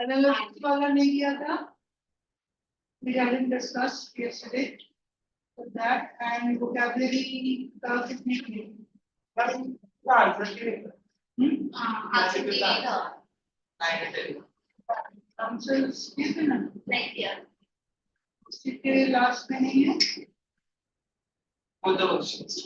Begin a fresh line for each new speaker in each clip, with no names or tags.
Analogies वाला नहीं किया था. We hadn't discussed yesterday. So that and vocabulary का कितने किए? Answers कितने ना?
Next year.
उसी के last में नहीं है?
All the worksheets.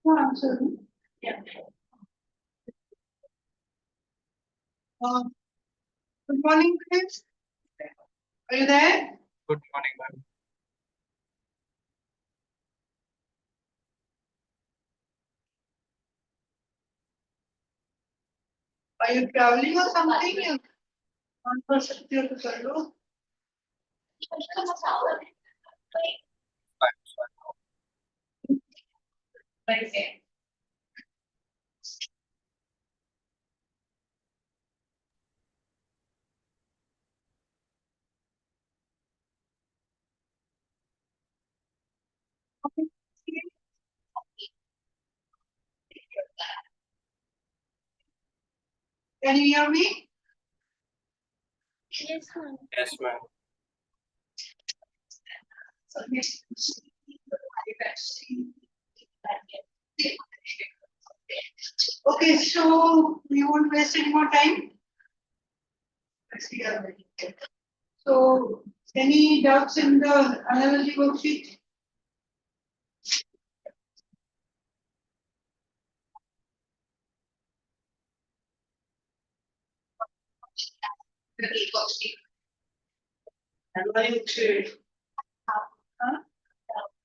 Answer.
Yeah.
Good morning, Chris. Are you there?
Good morning, ma'am.
Are you traveling or something? On for सकते हो तो कर लो.
Okay.
Can you hear me?
Yes, ma'am.
Yes, ma'am.
Okay, so we won't waste any more time. Let's see. So, any doubts in the analogy worksheet?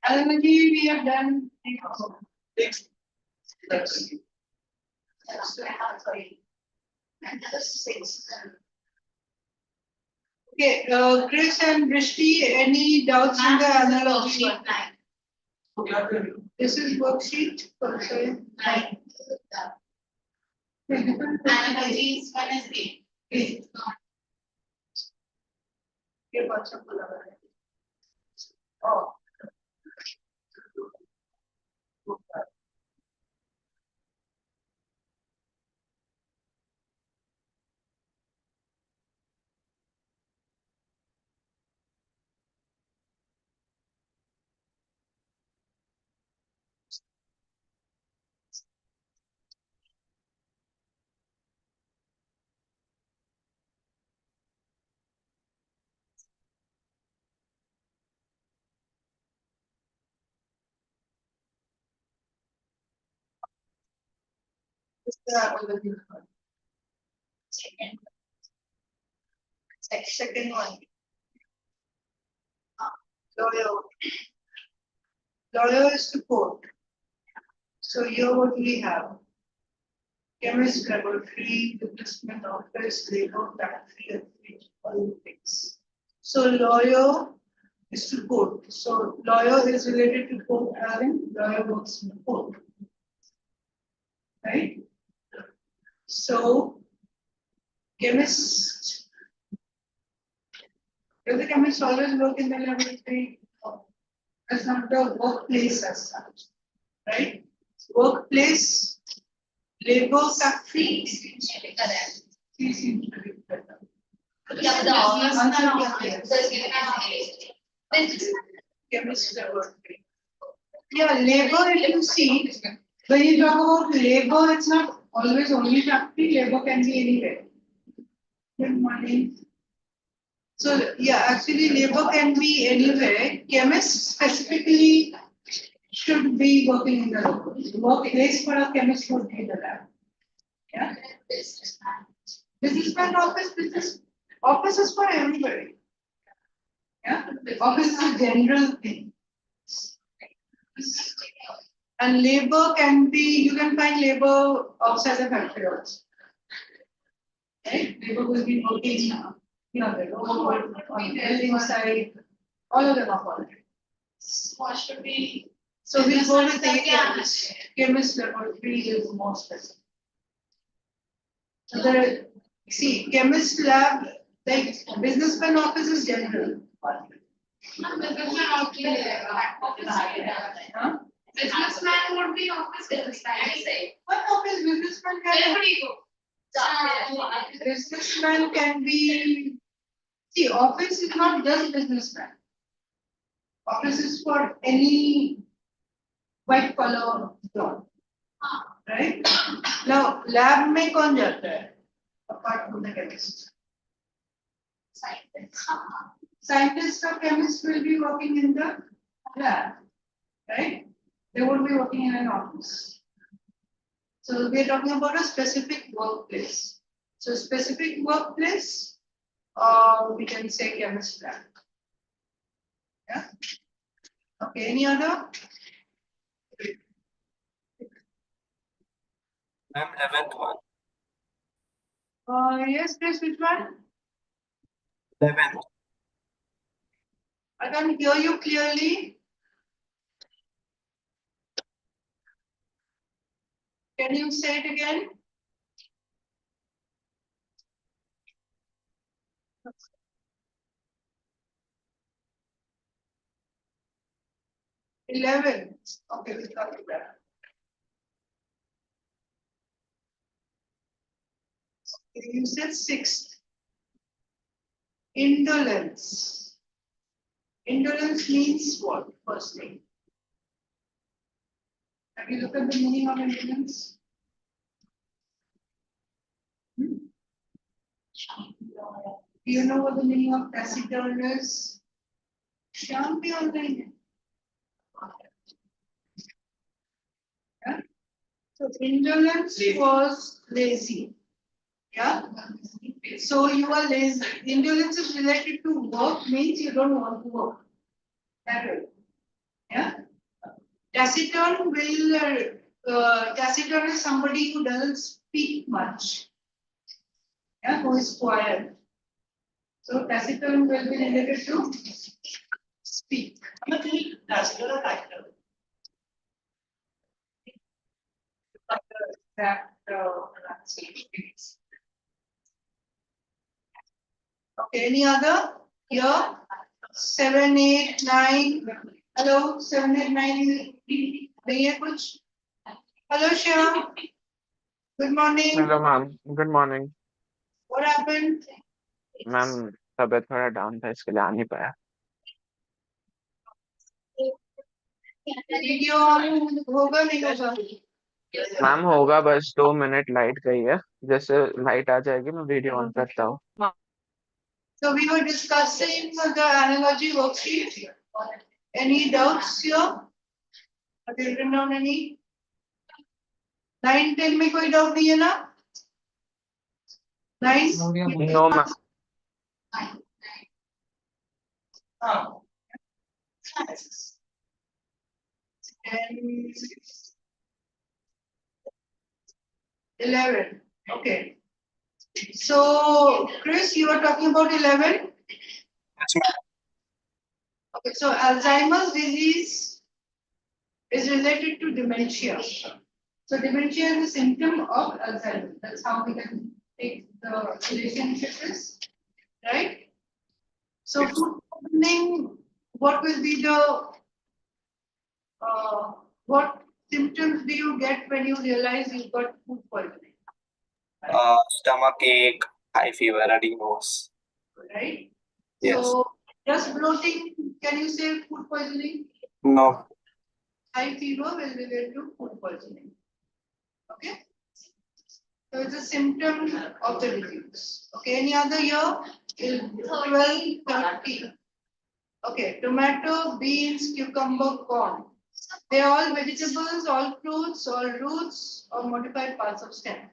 Analogy we have done. Okay, Chris and Drishti, any doubts in the analogy? This is worksheet. Sorry.
Analogies, one is eight.
ये बात सबको लगा है. Oh. Second one. Lawyer is to court. So here what do we have? Chemist laboratory, replacement office, labor factory, all things. So lawyer is to court. So lawyer is related to court having lawyer works in the court. Right? So chemist, does the chemist always work in the laboratory? That's not the workplace as such, right? Workplace, labor factory. Chemist laboratory. Yeah, labor, if you see, when you talk about labor, it's not always only factory, labor can be anywhere. Good morning. So, yeah, actually, labor can be anywhere. Chemist specifically should be working in the lab. Workplace for a chemist would be the lab. Yeah. Businessman office, business office is for everybody. Yeah. Office is a general thing. And labor can be, you can find labor outside the factory also. Right? Labor will be working now. You know, the road, on the building side, all of them are qualified.
What should be?
So we go with the chemist laboratory is more specific. See, chemist lab, like businessman office is general.
Businessman office.
Huh?
Businessman would be office businessman, I say.
What office businessman
Where
can
would he go?
businessman can be, see, office is not just businessman. Office is for any white collar job, right? Now, lab में कौन जाता है? Apart from the chemist. Scientist or chemist will be working in the lab, right? They won't be working in an office. So we are talking about a specific workplace. So specific workplace, we can say chemist lab. Yeah. Okay. Any other?
Ma'am, 11th one.
Yes, Chris. Which one?
11th.
I can't hear you clearly. Can you say it again? $11. Okay, we'll come to that. Okay, you said 6th. Indolence. Indolence means what? First thing. Have you looked at the meaning of indolence? Do you know what the meaning of taciturn is? Sham bhi online hai. Yeah? So indolence was lazy. Yeah. So you are lazy. Indolence is related to work, means you don't want to work. That way. Yeah. Taciturn taciturn is somebody who doesn't speak much. Yeah, who is quiet. So taciturn will be related to speak. Okay, any other? Here, 7, 8, 9. Hello, 7, 8, 9. नहीं है कुछ? Hello, Shyam. Good morning.
Hello ma'am good morning
What happened?
Ma'am तबीयत थोड़ा down था इसके लिए आ नहीं पाया
Video on होगा नहीं होगा?
मैम होगा बस 2 मिनट लाइट गई है जैसे लाइट आ जाएगी मैं वीडियो ऑन करता हूँ
So we were discussing the analogy worksheet. Any doubts here? Have you written down any? 9, 10 में कोई doubt नहीं है ना? 9?
No ma'am
Oh. 10, 11. Okay. So, Chris, you were talking about 11?
Yes, ma'am.
Okay, so Alzheimer's disease is related to dementia. So dementia is a symptom of Alzheimer's. That's how we can take the relationship is, right? So food poisoning, what will be the what symptoms do you get when you realize you've got food poisoning?
Stomach ache, high fever, running nose.
Right?
Yes.
So just bloating, can you say food poisoning?
No.
High fever will relate to food poisoning. Okay? So it's a symptom of the disease. Okay, any other year? 12, 30. Okay, tomato, beans, cucumber, corn. They are all vegetables, all fruits, all roots, or modified parts of stem.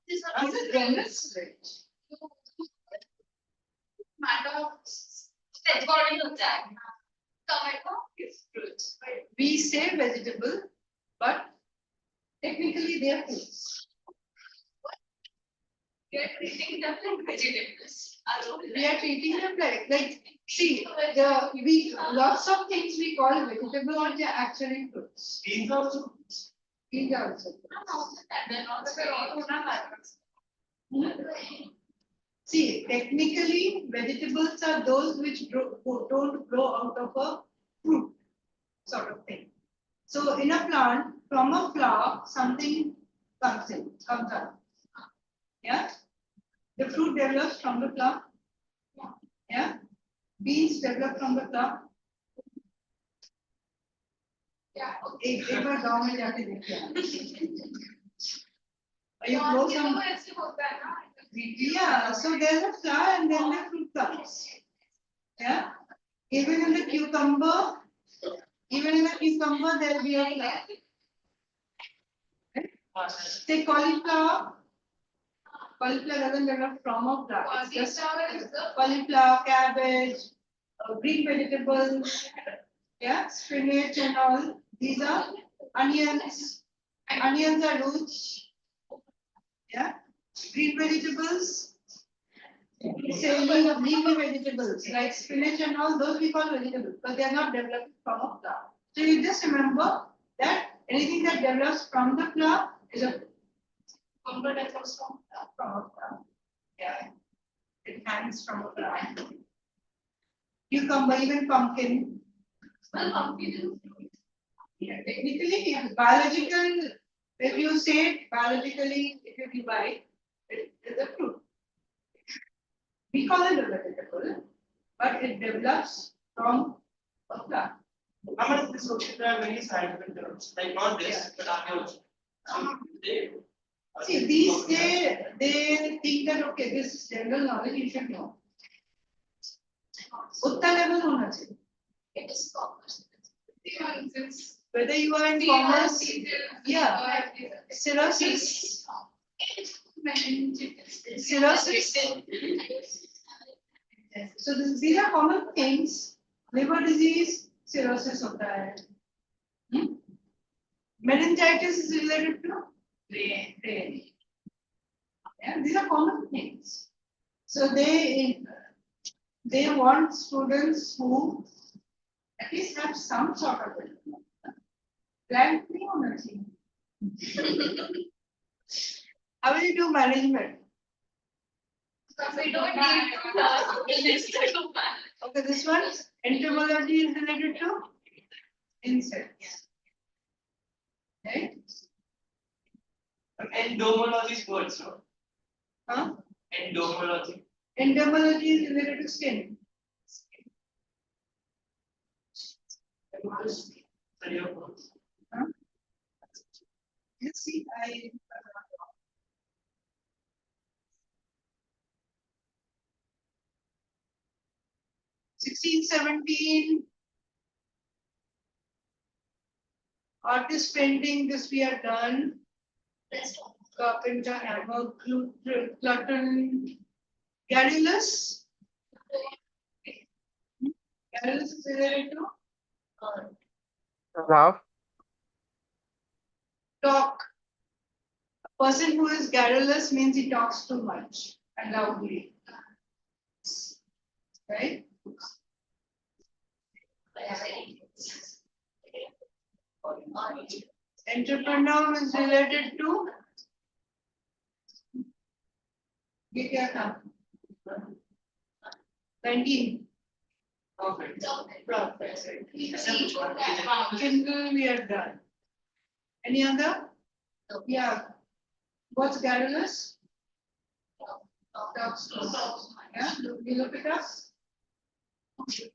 These are
Is it generous?
matter of stage body होता है. Tomato is fruit.
We say vegetable, but technically they are fruits.
You are treating them like vegetables.
We are treating them like see, lots of things we call vegetable, but they are actually fruits.
Beans also.
These are also. See, technically, vegetables are those which don't grow out of a fruit sort of thing. So in a plant, from a flower, something comes out. Yeah? The fruit develops from the flower. Yeah? Beans develop from the flower. एक बार गांव में जाके देखिए. You grow some. Yeah, so there's a flower and then the fruit comes. Yeah? Even in the cucumber, there will be a flower. Say cauliflower. Cauliflower doesn't develop from a flower. It's just cauliflower, cabbage, green vegetables, yeah, spinach and all. These are onions. Onions are roots. Yeah, green vegetables. Say leafy vegetables like spinach and all. Those we call vegetables, but they are not developed from a flower. So you just remember that anything that develops from the flower is a cucumber that comes from a flower. Yeah, it hangs from a flower. Cucumber, even pumpkin. Well, pumpkin. Yeah, technically, biological. If you say it biologically, if you divide, it is a fruit. We call it a vegetable, but it develops from a flower.
How much this also there are many scientific terms, like not this, but others.
See, these they think that okay, this is general knowledge, you should know. Utta level hona chahiye.
It is commerce.
Whether you are in commerce, yeah, cirrhosis. So these are common things. Liver disease, cirrhosis hota hai. Meningitis is related to brain. Yeah, these are common things. So they want students who at least have some sort of it. Blank nahi hona chahiye. How will you do management?
We don't need to.
Okay, this one, entomology is related to insects. Right?
Entomology is what, sir?
Huh?
Entomology.
Entomology is related to skin. Huh? You see, 1617 artist painting, this we have done. Carpenter, hammer, glutton, garrulous. Garrulous is related to
Laugh.
talk. A person who is garrulous means he talks too much and loudly. Right? Entrepreneur is related to ये क्या था? 19.
Perfect.
Kindle we are done. Any other? Yeah. What's garrulous? Talks too much. Yeah. You look at us. This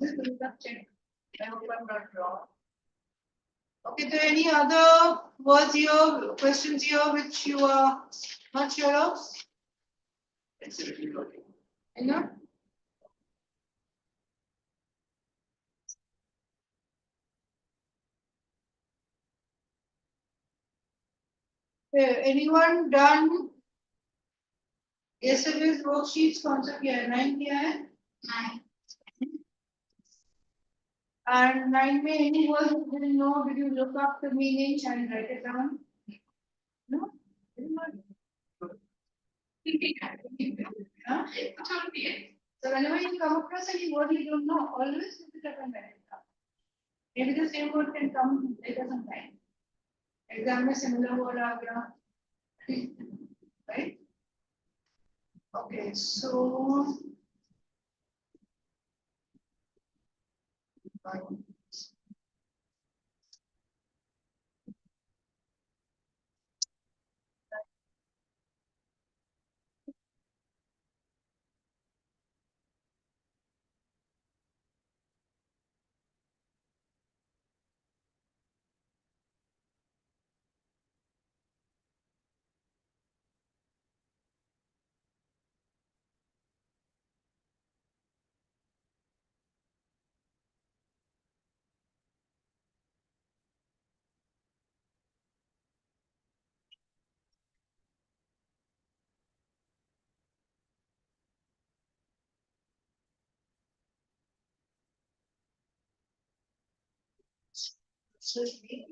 is the check. I hope I'm not wrong. Okay, so any other words here, questions here which you are not sure of? Anyone? Anyone done yesterday's worksheets? कौन सा किया है? 9 किया है?
9.
And 9 में any words you didn't know, did you look up the meaning and write it down? No? Huh? So whenever you come across any word you don't know, always look it up and write it down. Maybe the same word can come later sometime. Exam में similar word आ गया, right? Okay, सो okay,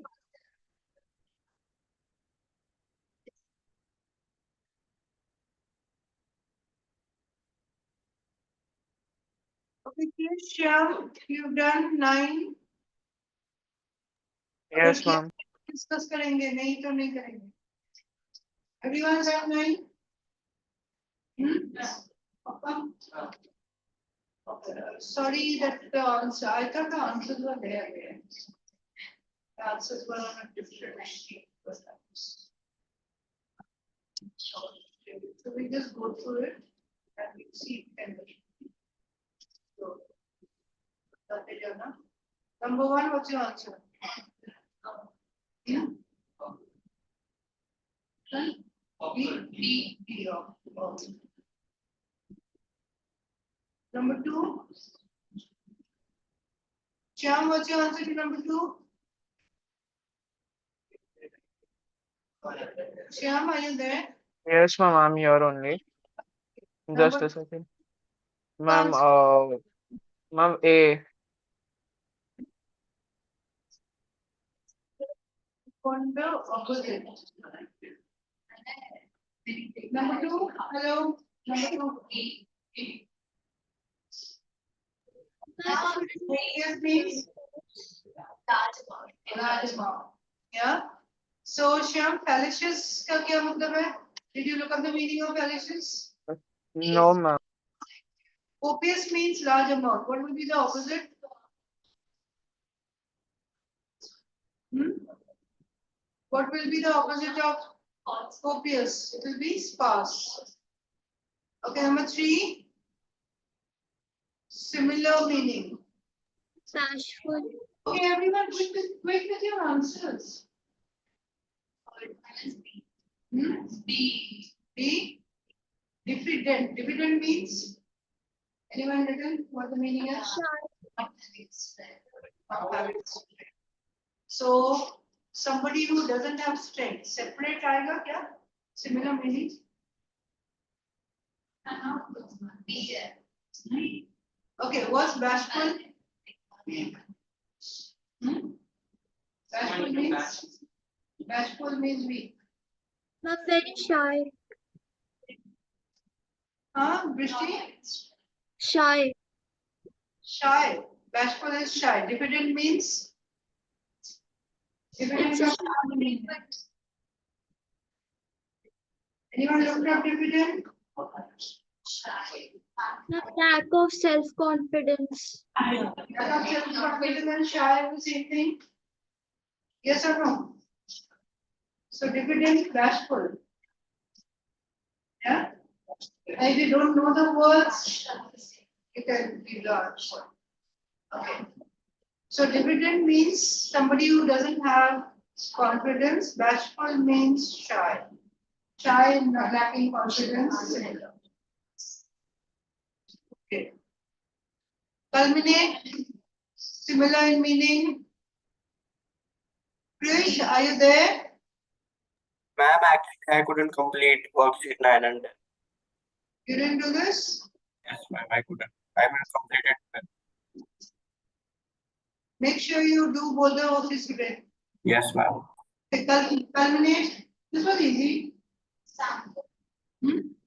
Shyam, you've done 9.
Yes, ma'am.
Discuss करेंगे, नहीं तो नहीं करेंगे. Everyone has done 9? Sorry that the answer, I thought the answers were there. The answers were on a different sheet. So we just go through it and we see and so that is Jana. Number 1, what's your answer? Yeah. B. Number 2. Shyam, what's your answer to number 2? Shyam, are you there?
Yes, ma'am. I'm here only. Just
Number-
a second. Ma'am, ma'am, A.
On the opposite. Number 2, hello. Number 2. Yes, please. Large amount. Yeah. So Shyam, fallacious का क्या मतलब है? Did you look up the meaning of fallacious?
No, ma'am.
Copious means large amount. What will be the opposite? What will be the opposite of copious? It will be sparse. Okay, number 3. Similar meaning.
Bashful.
Okay, everyone, quick with your answers. B. Diffident. Diffident means? Anyone written what the meaning is? Not having strength. So somebody who doesn't have strength. Separate आएगा क्या? Similar meaning? Okay, what's bashful? Bashful means weak.
Not very shy.
Brishti?
Shy.
Shy. Bashful is shy. Diffident means? Diffident
It's
means? Anyone looked up diffident?
not lack of self-confidence.
Self-confidence and shy are the same thing? Yes or no? So diffident, bashful. Yeah? And if you don't know the words, you can be large. Okay. So diffident means somebody who doesn't have confidence. Bashful means shy. Shy and lacking confidence. Okay. Culminate, similar in meaning. Krish, are you there?
Ma'am, actually, I couldn't complete worksheet 9 and 10.
You didn't do this?
Yes, ma'am, I couldn't. I will complete it.
Make sure you do both the worksheets today.
Yes, ma'am.
Culminate, this was easy.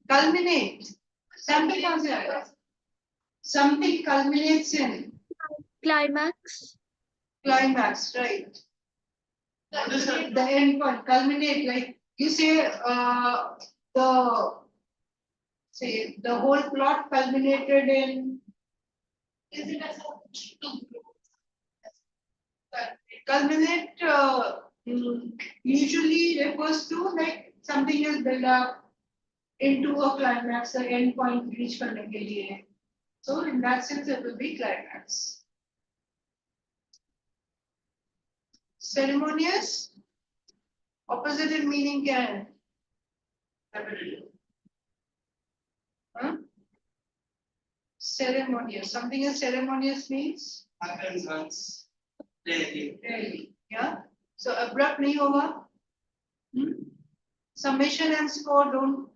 Culminate. Sample कहाँ से आया? Something culminates in
Climax.
climax, right?
What is that?
The end point, culminate, like you say, the whole plot culminated in.
Is it as a two groups?
Culminate usually refers to like something is built up into a climax, the end point reach करने के लिए. So in that sense, it will be climax. Ceremonious, opposite in meaning क्या है? Huh? Ceremonious. Something is ceremonious means
Happens once. Daily.
really, yeah. So abrupt नहीं होगा. Summation and score don't.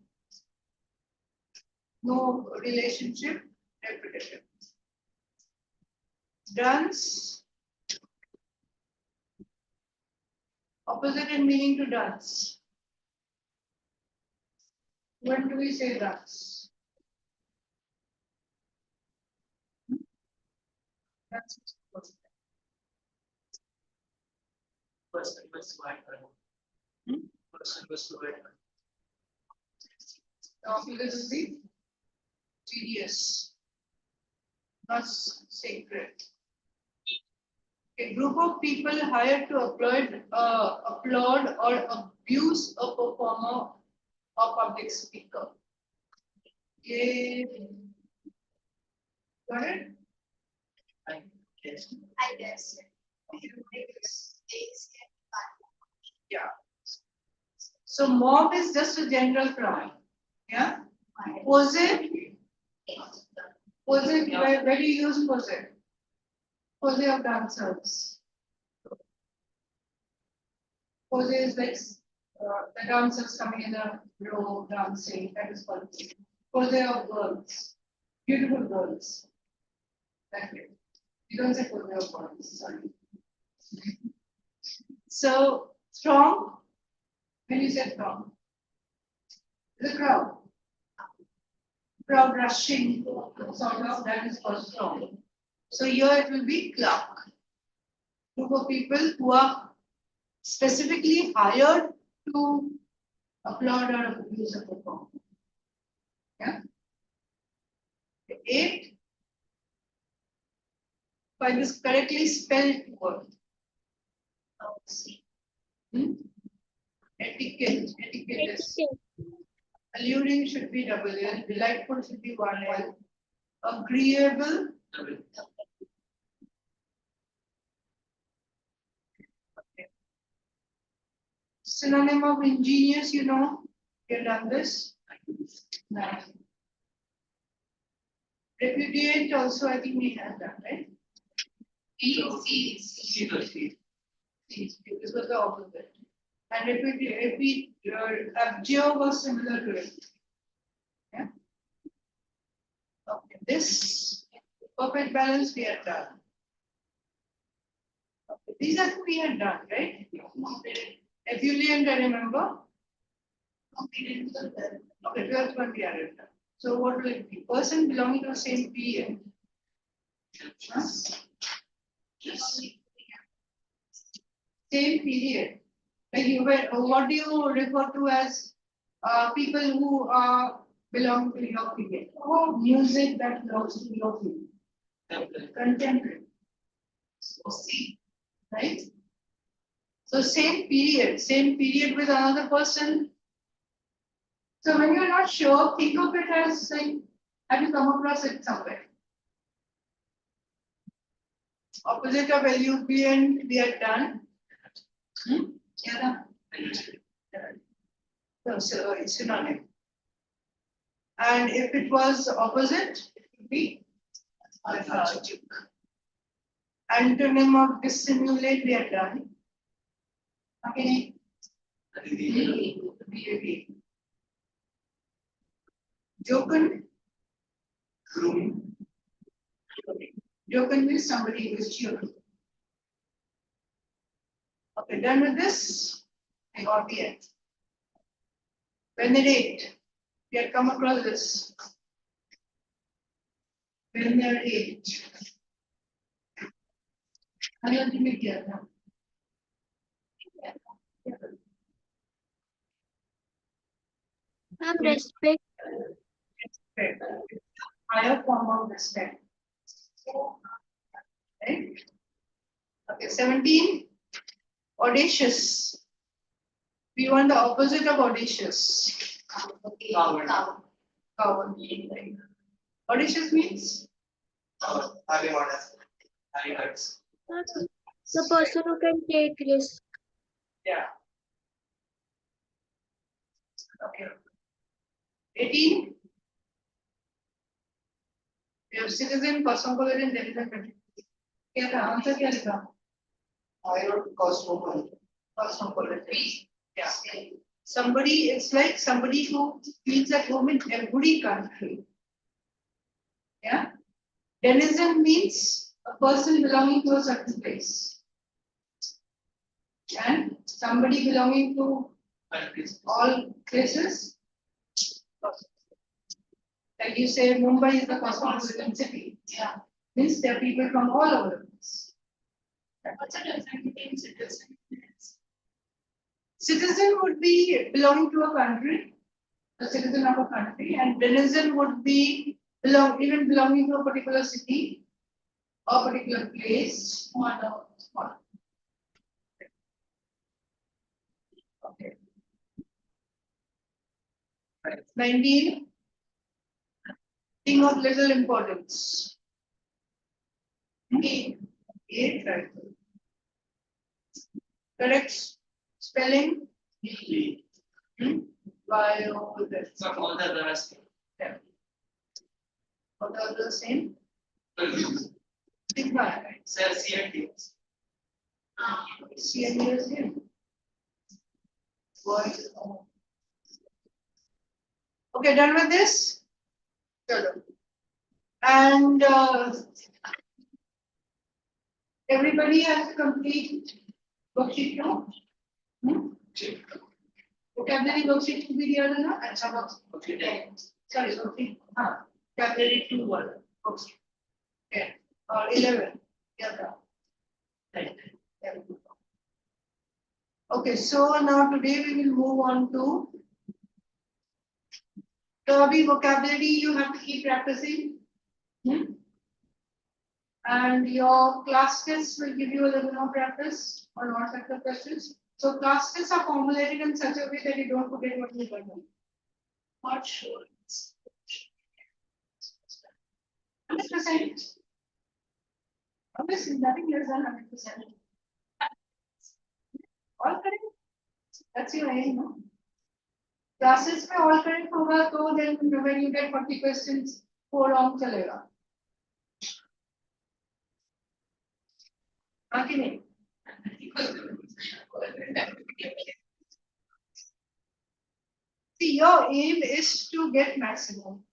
No relationship. Repetitive. Dance. Opposite in meaning to dance. When do we say dance? That's
Person was white. Person was white.
the opposite will be tedious, not sacred. A group of people hired to applaud or abuse a performer or public speaker. Yeah. Got it?
I guess.
I guess.
Yeah. So mob is just a general crowd. Yeah. Pose. Pose. Where do you use pose? Pose of dancers. Pose is like the dancers coming in a row dancing. That is called pose of girls. Beautiful girls. That way. You don't say pose of girls. Sorry. So strong. When you say throng, the crowd. Crowd rushing, sort of, that is called throng. So here it will be clerk. Group of people who are specifically hired to applaud or abuse a performer. Yeah. 8. By this correctly spelled word. Etiquette. Etiquette is. Alluring should be double L, delightful should be one L, agreeable. Synonym of ingenious, you know, you've done this. Nice. Repudiate also, I think we have done, right? This was the opposite. And abjure was similar to it. Yeah. Okay. This perfect balance we had done. Okay. These are two we had done, right? Ebullient, I remember. Okay, 12th one we had done. So what will it be? Person belonging to the same period. Huh? Same period. Like you were, what do you refer to as people who belong to your period? Or music that belongs to your period? Contemporary. Right? So same period with another person. So when you're not sure, think of it as like, have you come across it somewhere? Opposite of LUPN we are done. Yeah. So it's synonym. And if it was opposite, it would be lethargic. Antonym of dissimulate we are done. Okay. Joken. Joken means somebody who is cheerful. Okay, done with this. I got the end. Venerate. We had come across this. Venerate. I don't think we get that.
Respect.
Respect. Higher form of respect. Right? Okay, 17. Audacious. We want the opposite of audacious.
Coward.
Coward. Audacious means?
Having orders. Having guts.
The person who can take risk.
Yeah. Okay. 18. We have citizen, cosmopolitan, intelligent. क्या था answer क्या लिखा?
I wrote cosmopolitan.
Cosmopolitan. Yeah. Somebody, it's like somebody who feels at home in every country. Yeah. Denizen means a person belonging to a certain place. And somebody belonging to all places. Like you say, Mumbai is the cosmopolitan city.
Yeah.
Means there are people from all over the place.
What's the difference between citizen?
Citizen would be belonging to a country, a citizen of a country, and denizen would be belonging to a particular city or particular place. Small. Okay. 19. Thing of little importance. Eight, right. Correct spelling. Bio with this.
So all the others.
Yeah. What are the same? Sigma, right?
CNT.
CND is here. Voice. Okay, done with this? Chalo. And everybody has to complete worksheet now. Vocabulary worksheet to be there, na? Acha worksheet. Sorry, worksheet. Vocabulary 2 one. Worksheet. Okay. Or 11. Yeah. Right. Yeah. Okay, so now today we will move on to Derby vocabulary. You have to keep practicing. And your class tests will give you a little more practice on all types of questions. So class tests are formulated in such a way that you don't forget what you learned. Not sure. 100%. Obviously, nothing less than 100%. All correct? That's your aim, no? Classes में all correct होगा तो then when you get 40 questions, 4 wrong चलेगा. आगे नहीं. See, your aim is to get maximum.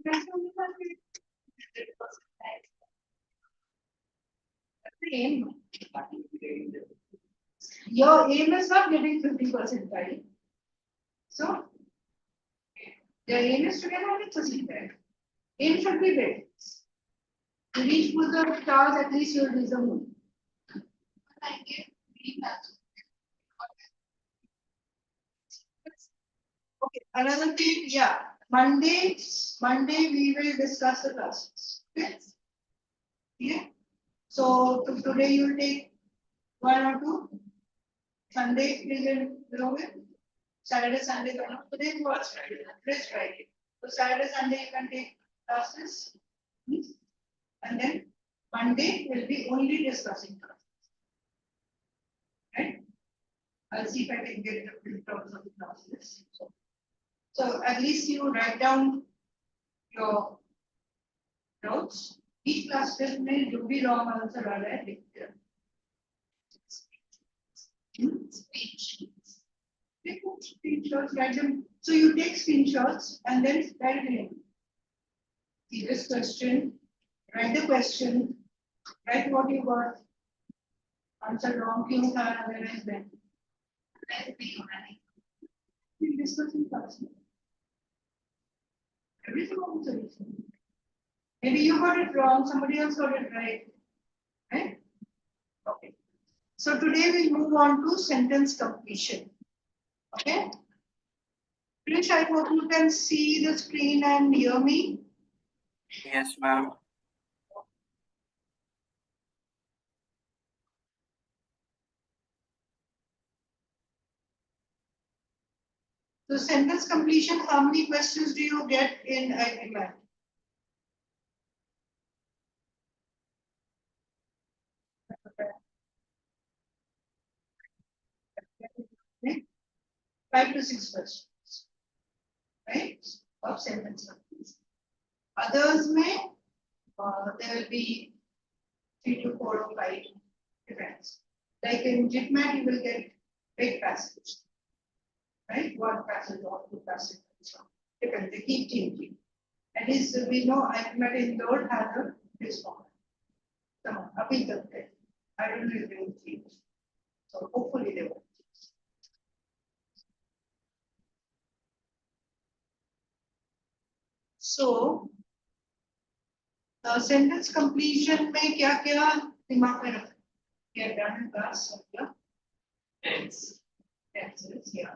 Maximum is not good. That's the aim. Your aim is not getting 50% right. So, your aim is to get 100% right. Aim should be big. To reach for the stars, at least you'll reach the moon. Okay, another thing, yeah. Monday we will discuss the classes. Yes. Yeah. So today you will take 1 or 2. Sunday we will belong with. Saturday, Sunday, today is what? Today's Friday. So Saturday, Sunday you can take classes. And then Monday will be only discussing classes. Right? I'll see if I can get it in terms of the classes. So at least you write down your notes. Each class test may do be wrong answer right? Screenshots, write them. So you take screenshots and then write it in. See this question, write the question, write what you got. Answer wrong, क्यों था, otherwise then. We discuss in class. Everything on the solution. Maybe you got it wrong, somebody else got it right. Right? Okay. So today we'll move on to sentence completion. Okay? Krish, I hope you can see the screen and hear me.
Yes, ma'am.
So sentence completion, how many questions do you get in IPM? Okay. 5 to 6 questions, right? Of sentence completion. Others may, there will be 3 to 4 or 5 depends. Like in JITMAT, you will get big passage, right? One passage or two passages. Depends, they keep changing. At least we know IPM in Lord has a this format. So, abhi tak hai. I don't know if they will change. So hopefully they will. So, sentence completion में क्या क्या दिमाग में रखना? Get done in class, yeah.
Tense.
Tenses, yeah.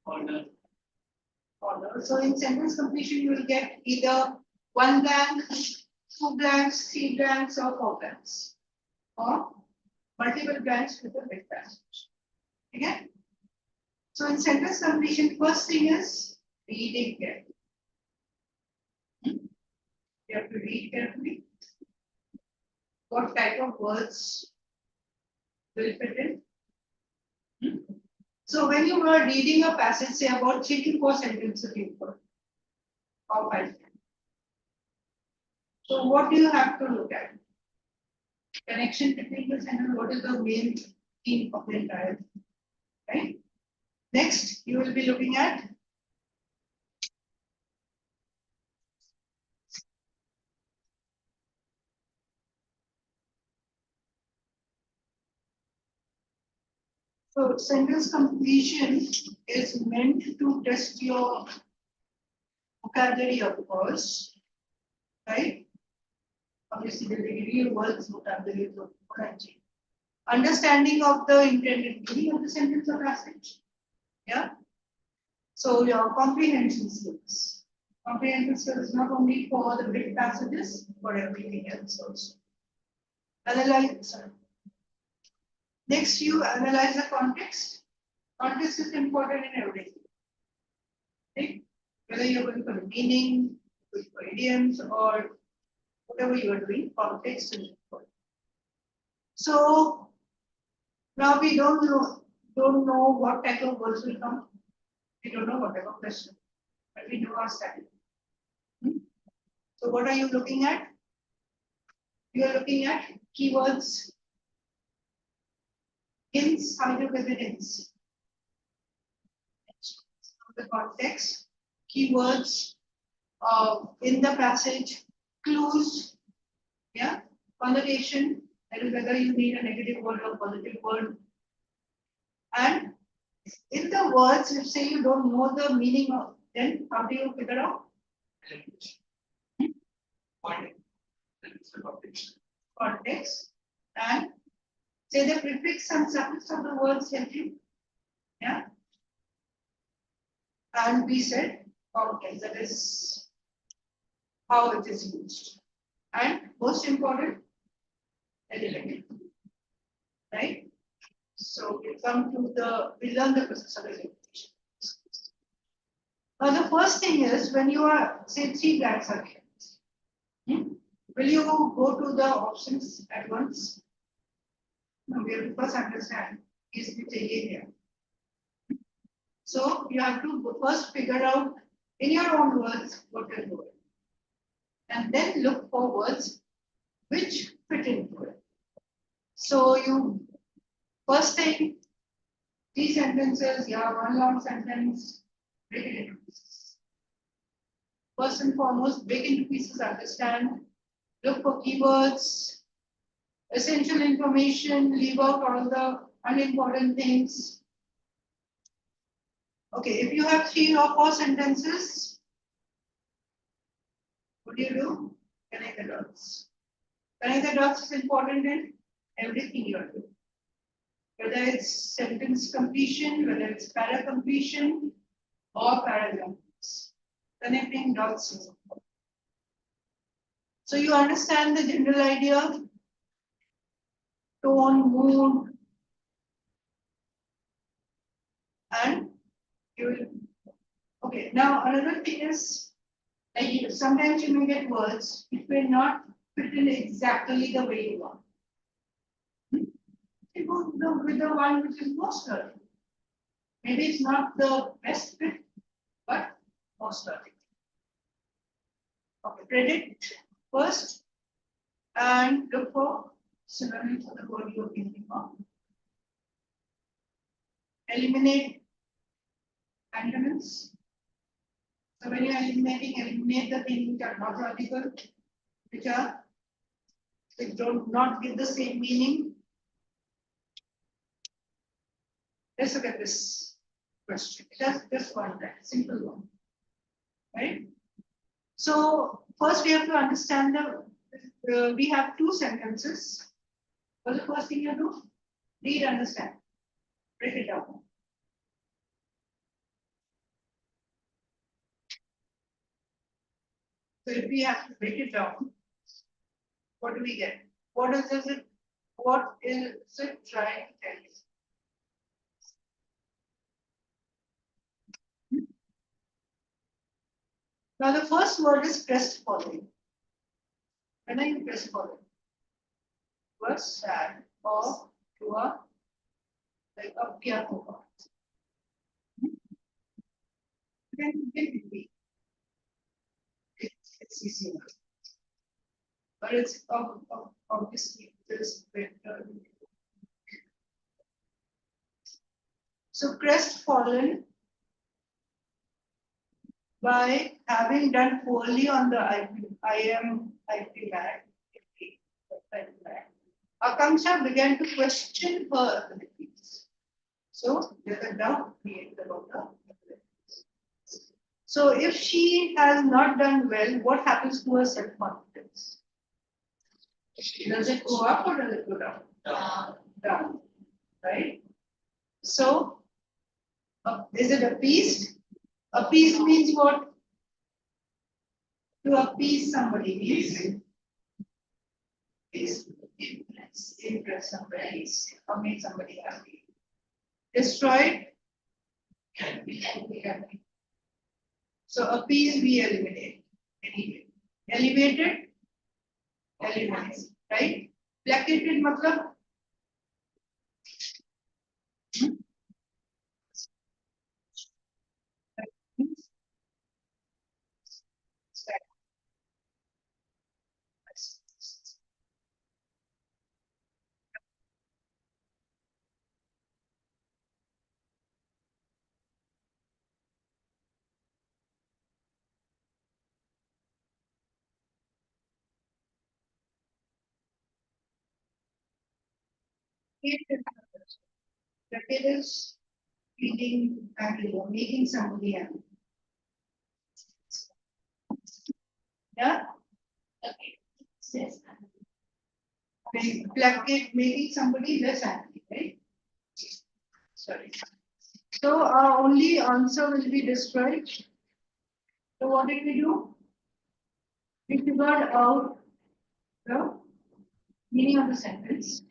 Order.
Order. So in sentence completion, you will get either 1 blank, 2 blanks, 3 blanks, or 4 blanks, or multiple blanks with a big passage. Okay. So in sentence completion, first thing is reading carefully. You have to read carefully. What type of words will fit in? So when you were reading a passage, say about 3 to 4 sentences you put, or 5. So what do you have to look at? Connection between the sentence, what is the main theme of the entire, right? Next, you will be looking at so sentence completion is meant to test your vocabulary, of course, right? Obviously, the real words vocabulary is correct. Understanding of the intended meaning of the sentence or passage. Yeah. So your comprehension skills. Comprehension skills not only for the big passages, but everything else also. Analyze. Sorry. Next, you analyze the context. Context is important in everything. Okay? Whether you're going for meaning, for idioms, or whatever you are doing, context is important. So now we don't know what type of words will come. We don't know whatever question, but we know our style. So what are you looking at? You are looking at keywords, hints, how you get the hints. The context, keywords, in the passage, clues, yeah, connotation, that is whether you need a negative word or positive word. And in the words, if say you don't know the meaning of, then how do you figure out? Context and say the prefix and suffix of the words help you. Yeah. And we said context, that is how it is used. And most important, element. Right? So we come to we learn the process of elimination. Now the first thing is when you are, say 3 blanks are given, will you go to the options at once? No, we have to first understand is the here. So you have to first figure out in your own words what you're doing. And then look for words which fit into it. So you first thing, 3 sentences, yeah, 1 long sentence, break it into pieces. First and foremost, break into pieces, understand, look for keywords, essential information, leave out all the unimportant things. Okay, if you have 3 or 4 sentences, what do? Connect the dots. Connect the dots is important in everything you are doing. Whether it's sentence completion, whether it's para completion, or paragraphs, connecting dots. So you understand the general idea, tone, mood, and you will. Okay, now another thing is, like sometimes you may get words, it may not fit in exactly the way you want. You go with the one which is most certain. Maybe it's not the best fit, but most certain. Okay, predict first and look for synonyms for the word you're thinking of. Eliminate antonyms. So when you're eliminating, eliminate the things which are not logical, which don't not give the same meaning. Let's look at this question. Just one that simple one. Right? So first we have to understand we have two sentences. What's the first thing you do? Read, understand. Break it down. So if we have to break it down, what do we get? What is it trying to tell you? Now the first word is crestfallen. When are you crestfallen? Was sad or हुआ like अब क्या होगा? Then be. It's easy enough. But it's obviously this better. So crestfallen by having done poorly on the IPM. Akanksha began to question her abilities. So there's a doubt created about her abilities. So if she has not done well, what happens to her self-confidence? Does it go up or does it go down? Down. Right? So is it appeased? Appease means what? To appease somebody means impress somebody or make somebody happy. Destroyed? So appease we eliminate. Anyway. Elevated? Eliminate. Right? Placated matlab? That it is feeling angry or making somebody angry. Yeah? Placate, making somebody less angry, right? Sorry. So our only answer will be destroyed. So what did we do? We figured out the meaning of the sentence.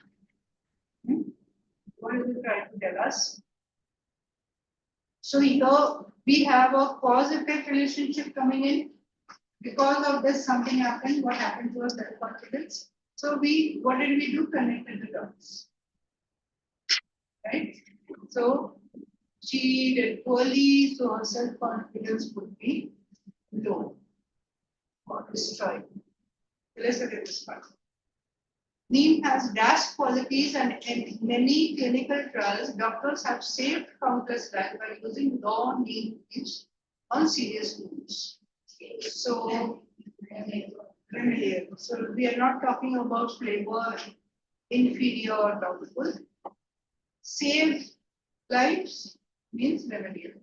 What is it trying to tell us? So here we have a cause-effect relationship coming in. Because of this, something happened. What happened to our self-confidence? So what did we do? Connected the dots. Right? So she did poorly, so her self-confidence would be low or destroyed. Let's look at this part. Neem has dash qualities, and in many clinical trials, doctors have saved countless lives by using raw neem leaves on serious wounds. So, so we are not talking about flavor, inferior or doubtful. Save lives means remedial.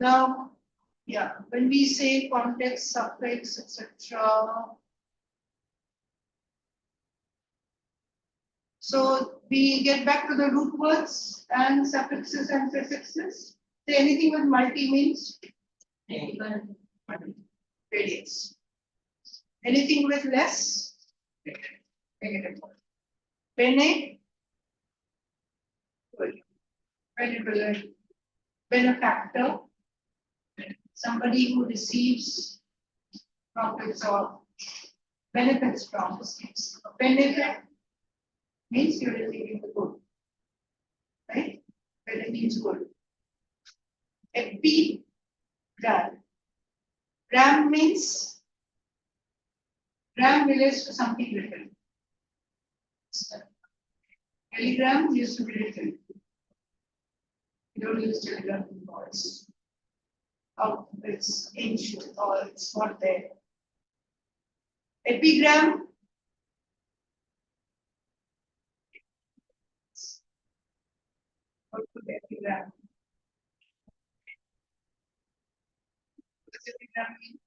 Now, yeah, when we say context, suffix, etc. So we get back to the root words and suffixes and prefixes. So anything with multi means radius. Anything with less, negative. Bene, good. Benevolent. Benefactor, somebody who receives profits or benefits from this. Benefit means you're receiving the good, right? Benefit means good. Epigram. Gram means gram relates to something written. Telegram used to be written. You don't use telegram in voice. Oh, it's ancient or it's not there. Epigram. What could epigram? What does epigram mean?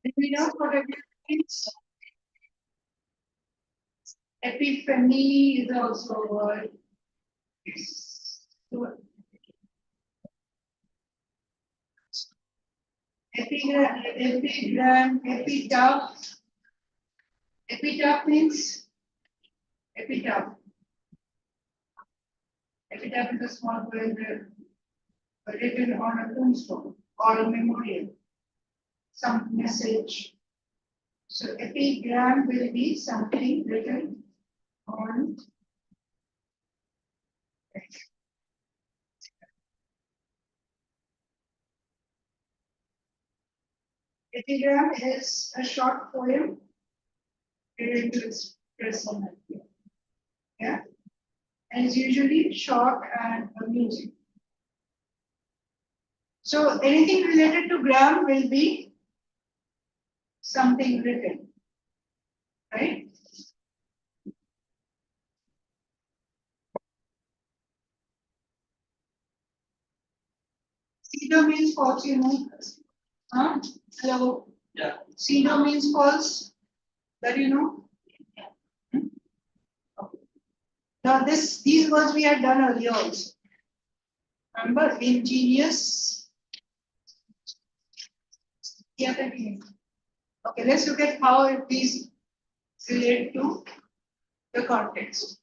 Do we know what epigram means? Epiphany is also a word. So, epigram, epitaph. Epitaph means epitaph. Epitaph is a small poem written on a tombstone or a memorial, some message. So epigram will be something written on epigram is a short poem written to express an idea. Yeah. And it's usually short and amusing. So anything related to gram will be something written, right? Pseudo means false, you know. Huh? Hello.
Yeah.
Pseudo means false. That you know. Okay. Now these words we had done earlier also. Remember, ingenious. Yeah, okay, let's look at how these relate to the context.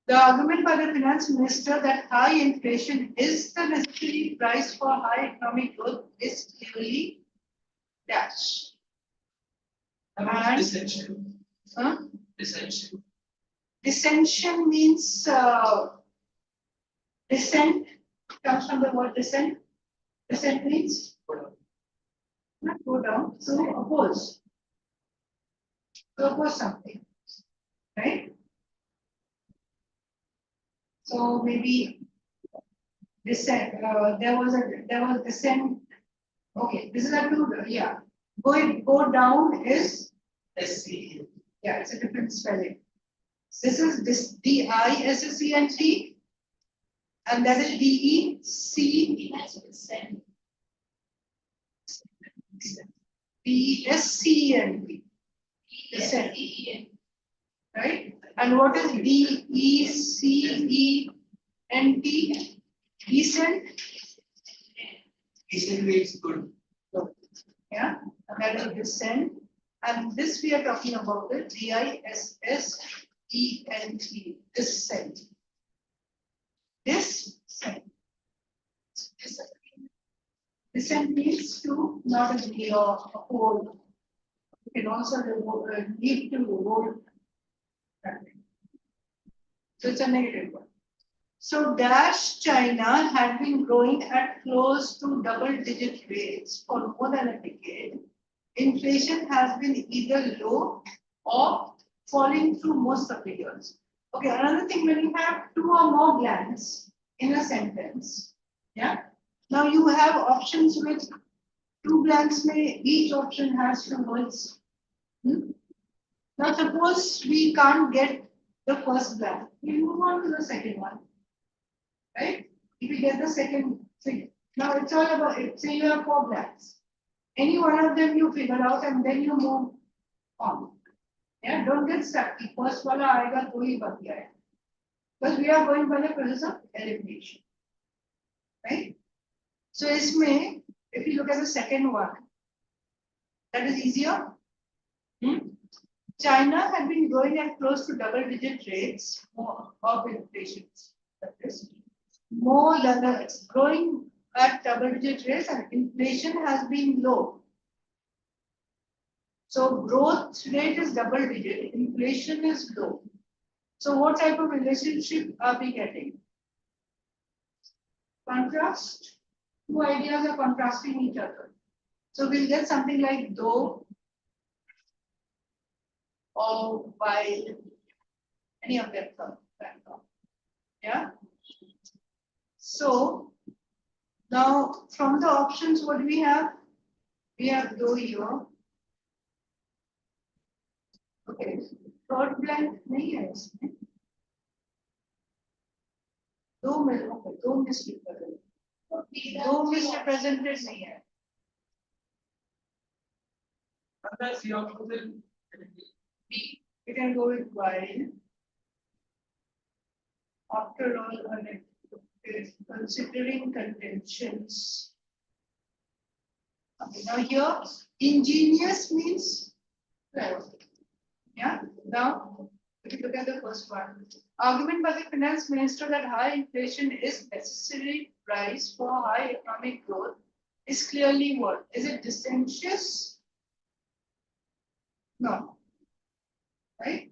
The argument by the finance minister that high inflation is the necessary price for high economic growth is clearly dashed. And,
Dissension.
huh?
Dissension.
Dissension means dissent comes from the word dissent. Dissent means not go down, so oppose. To oppose something, right? So maybe dissent. There was dissent. Okay, this is a two. Yeah, go down is
SC.
yeah, it's a different spelling. This is this DISSENT, and that is DEC. DESCENT. Dissent. Right? And what is DECENT? Decent?
Decent means good.
Yeah, and that is dissent. And this we are talking about the DISSENT. Dissent. Dissent. Dissent means to not agree or uphold. You can also need to revolt. So it's a negative one. So Dash China had been growing at close to double-digit rates for more than a decade. Inflation has been either low or falling through most of the years. Okay, another thing, when you have two or more glands in a sentence, yeah, now you have options with Two blanks may each option has two words. Now suppose we can't get the first blank, we move on to the second one. Right? If we get the second thing. Now it's all about it. Say you have four blanks. Any one of them you figure out and then you move on. Yeah, don't get stuck. The first one आएगा तो ही बन गया. Because we are going by the process of elimination. Right? So इसमें, if you look at the second one, that is easier. China had been growing at close to double-digit rates of inflation. That is more than it's growing at double-digit rates, and inflation has been low. So growth rate is double-digit, inflation is low. So what type of relationship are we getting? Contrast. Two ideas are contrasting each other. So we'll get something like though or while, any of them from that. Yeah. So now from the options, what do we have? We have though here. Okay. Third blank नहीं है इसमें. दो misrepresented नहीं है.
Unless you have to
We can go with while. After all, considering contentions. Okay, now here, ingenious means clever. Yeah, now if you look at the first one. Argument by the finance minister that high inflation is necessary price for high economic growth is clearly what? Is it dissentious? No. Right?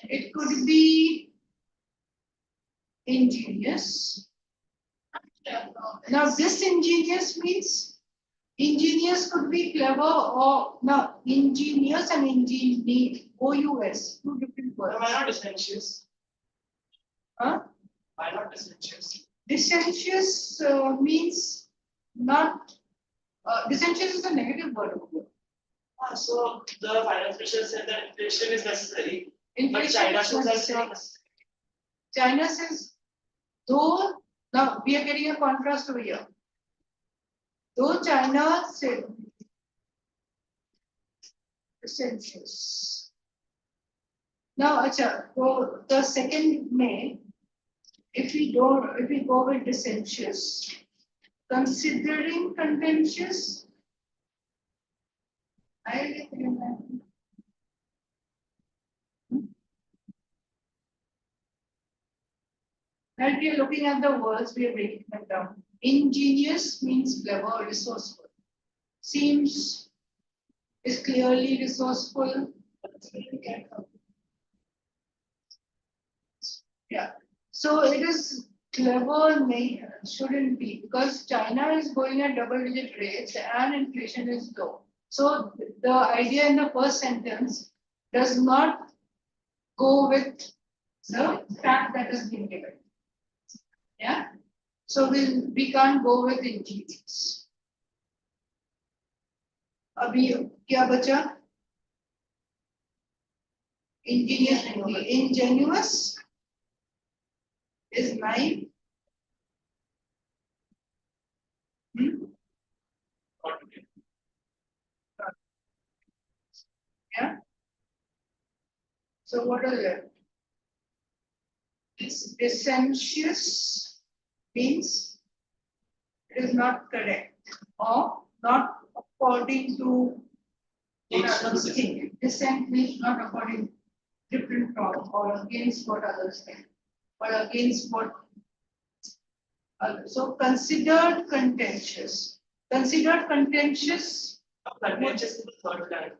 It could be ingenious. Now disingenuous means ingenious could be clever or now ingenious and ingenious OUS, two different words.
why not dissentious?
Huh?
Why not dissentious?
Dissentious means not dissentious is a negative word.
So the finance minister said that inflation is necessary. But
Inflation
China
is
says that's
necessary.
not necessary.
China says, though, now we are getting a contrast over here. Though China said, dissentious. Now, acha, so the second May, if we go with dissentious, considering contentious, I As we are looking at the words, we are breaking them down. Ingenious means clever, resourceful. Seems is clearly resourceful. Yeah. So it is clever, shouldn't be, because China is going at double-digit rates and inflation is low. So the idea in the first sentence does not go with the fact that has been given. Yeah. So we can't go with ingenious. अभी क्या बचा? Ingenuous is 9. Yeah. So what is it? It's dissentious means it is not correct or not according to what others think. Dissent means not according different from or against what others think, but against what others. So considered contentious. Considered contentious.
Contentious is the third line.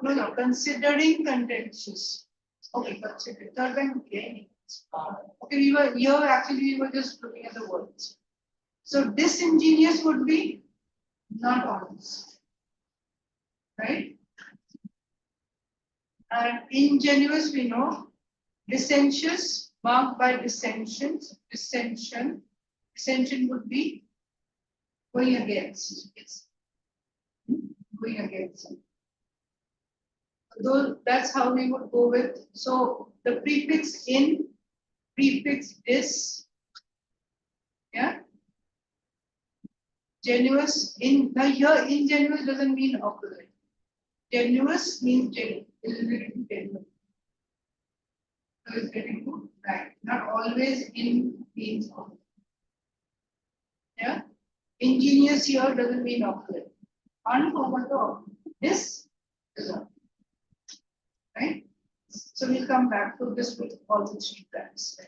No, considering contentious. Okay, consider third line. Okay, we were just looking at the words. So disingenuous would be not honest, right? And ingenuous we know, dissentious marked by dissension would be Going against. Yes. Going against. So that's how we would go with. So the prefix in, prefix is. Yeah. Genuous in. Now here ingenuous doesn't mean opposite. Genuous means genuine. Genuine. So it's getting to right. Not always in means opposite. Yeah. Ingenious here doesn't mean opposite. Unforgettable. This is opposite. Right? So we'll come back to this with all the three types.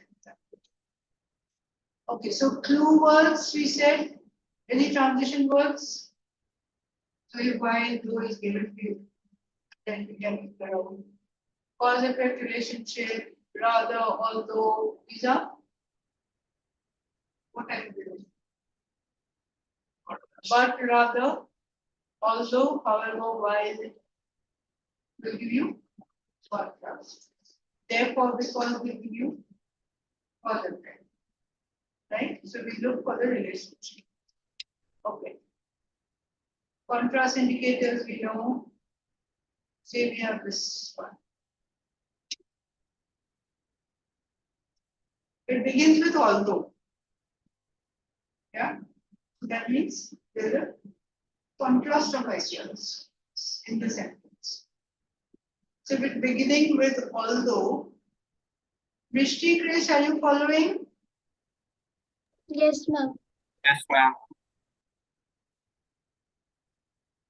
Okay, so clue words we said. Any transition words? So if while though is given to you, then we can figure out cause effect relationship, rather, although, these are what type of relationship? But rather, although, however, while will give you contrast. Therefore, because will give you cause effect. Right? So we look for the relationship. Okay. Contrast indicators we know. Say we have this one. It begins with although. Yeah. That means there is a contrast of ideas in the sentence. So with beginning with although, Mishti, Grace, are you following?
Yes, ma'am.
Yes, ma'am.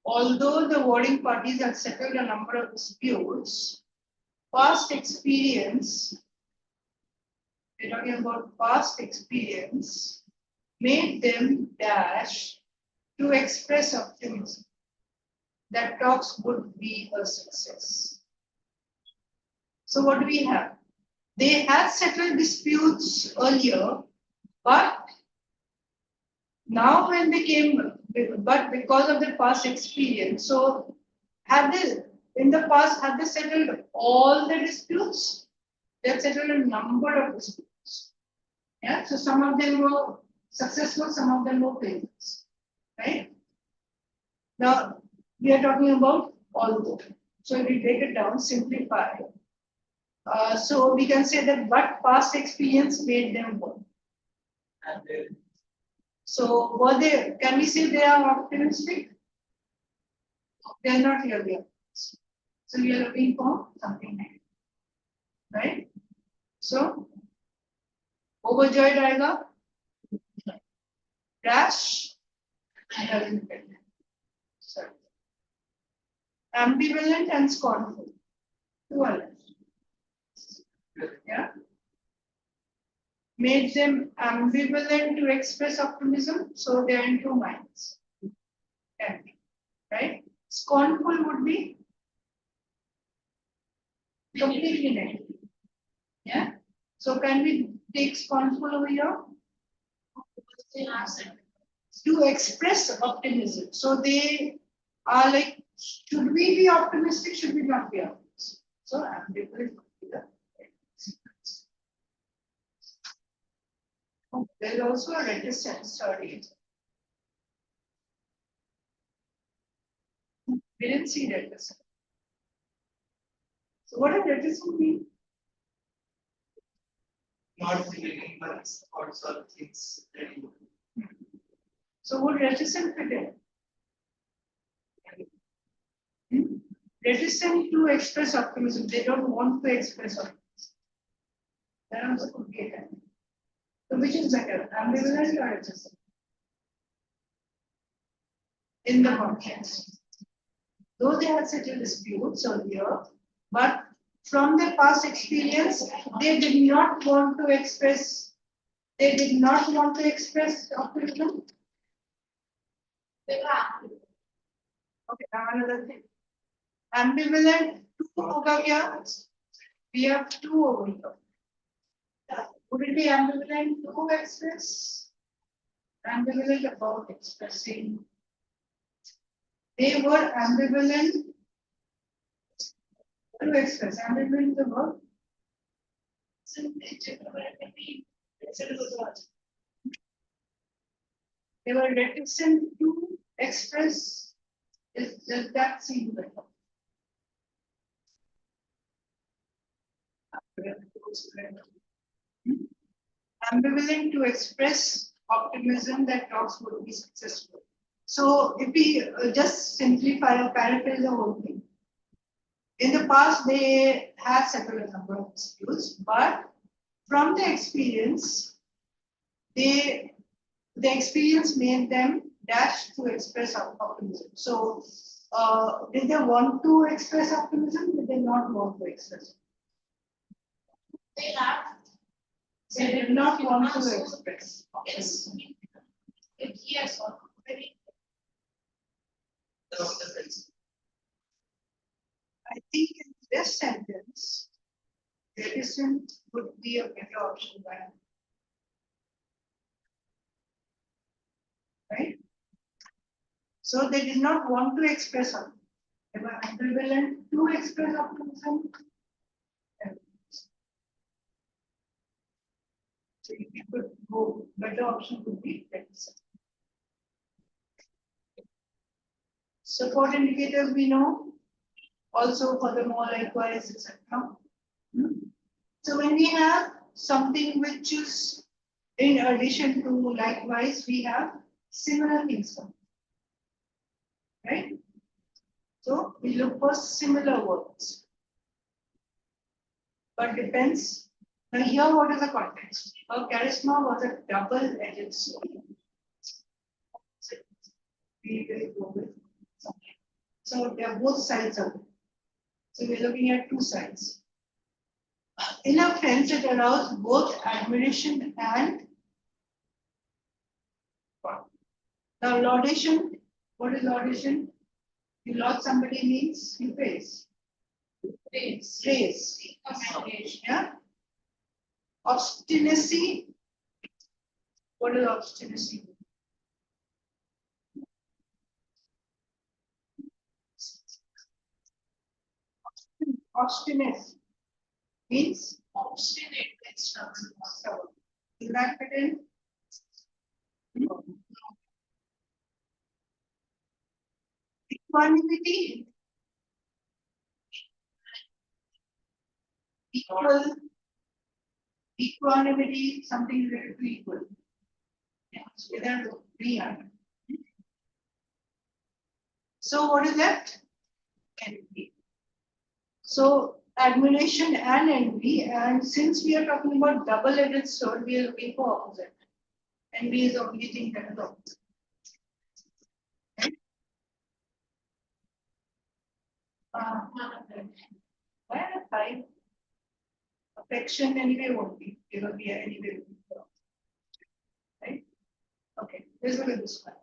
Although the warring parties have settled a number of disputes, past experience, we're talking about past experience, made them dash to express optimism that talks would be a success. So what do we have? They had settled disputes earlier, but now when they came, but because of their past experience, so had they, in the past, had they settled all the disputes? They had settled a number of disputes. Yeah, so some of them were successful, some of them were failures. Right? Now, we are talking about although. So if we break it down, simplify. So we can say that what past experience made them work. So were they, can we say they are optimistic? They are not really optimistic. So we are looking for something negative. Right? So overjoyed आएगा, rash, sorry, ambivalent and scornful. Two are left. Yeah. Made them ambivalent to express optimism, so they are in two minds. Yeah. Right? Scornful would be completely negative. Yeah. So can we take scornful over here? To express optimism. So they are like, should we be optimistic? Should we not be optimistic? So ambivalent would be the sequence. Oh, there's also a reticence, sorry. We didn't see reticence. So what does reticence mean?
Not believing but also things anymore.
So would reticent fit in? Reticent to express optimism. They don't want to express optimism. That also could be a kind. So which is better, ambivalent or reticent? In the context. Though they had settled disputes earlier, but from their past experience, they did not want to express optimism. Okay, now another thing. Ambivalent, two होगा क्या? We have two over here. Would it be ambivalent to express? Ambivalent about expressing. They were ambivalent to express. Ambivalent the word. They were reticent to express. Does that seem better? Ambivalent to express optimism that talks would be successful. So if we just simplify or paraphrase the whole thing, in the past they have settled a number of disputes, but from the experience, the experience made them dash to express optimism. So did they want to express optimism? Did they not want to express?
They have.
They did not want to express.
Yes. Yes, or very.
I think in this sentence, reticent would be a better option than. Right? So they did not want to express optimism. They were ambivalent to express optimism. So if you could go, better option would be reticent. Support indicators we know. Also furthermore likewise, etc. So when we have something which is in addition to likewise, we have similar things. Right? So we look for similar words. But depends. Now here what is the context? Our charisma was a double-edged sword. We will go with something. So they are both sides of it. So we're looking at two sides. In a sense, it allows both admiration and now laudation. What is laudation? You laud somebody means you praise.
Praise.
Praise.
Commendation.
Yeah. Obstinacy. What is obstinacy? Obstinate means
Obstinate. It's not.
stubborn. Is that fit in? Equanimity. Equal. Equanimity, something related to equal. Yeah, so there are three items. So what is left? Envy. So admiration and envy, and since we are talking about double-edged sword, we are looking for opposite. Envy is the only thing that is opposite. Why are five? Affection anyway won't be. It will be anyway. Right? Okay, let's look at this one.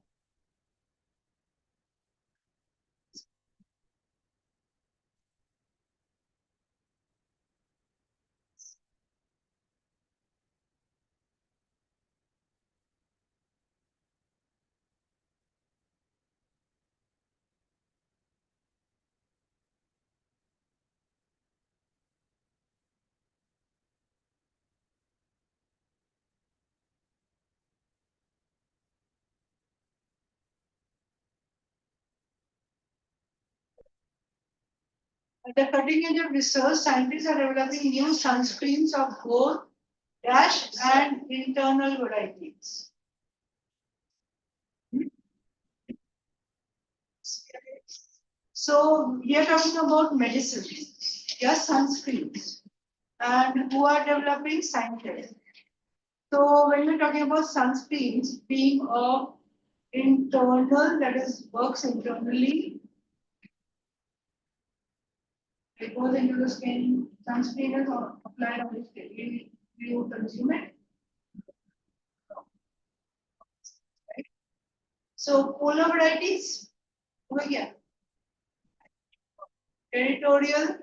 At the cutting edge of research, scientists are developing new sunscreens of both dash and internal varieties. So we are talking about medicines, just sunscreens, and who are developing scientists. So when we're talking about sunscreens being a internal, that is works internally, it goes into the skin, sunscreen is applied on the skin, you consume it. Right? So polar varieties, over here. Territorial,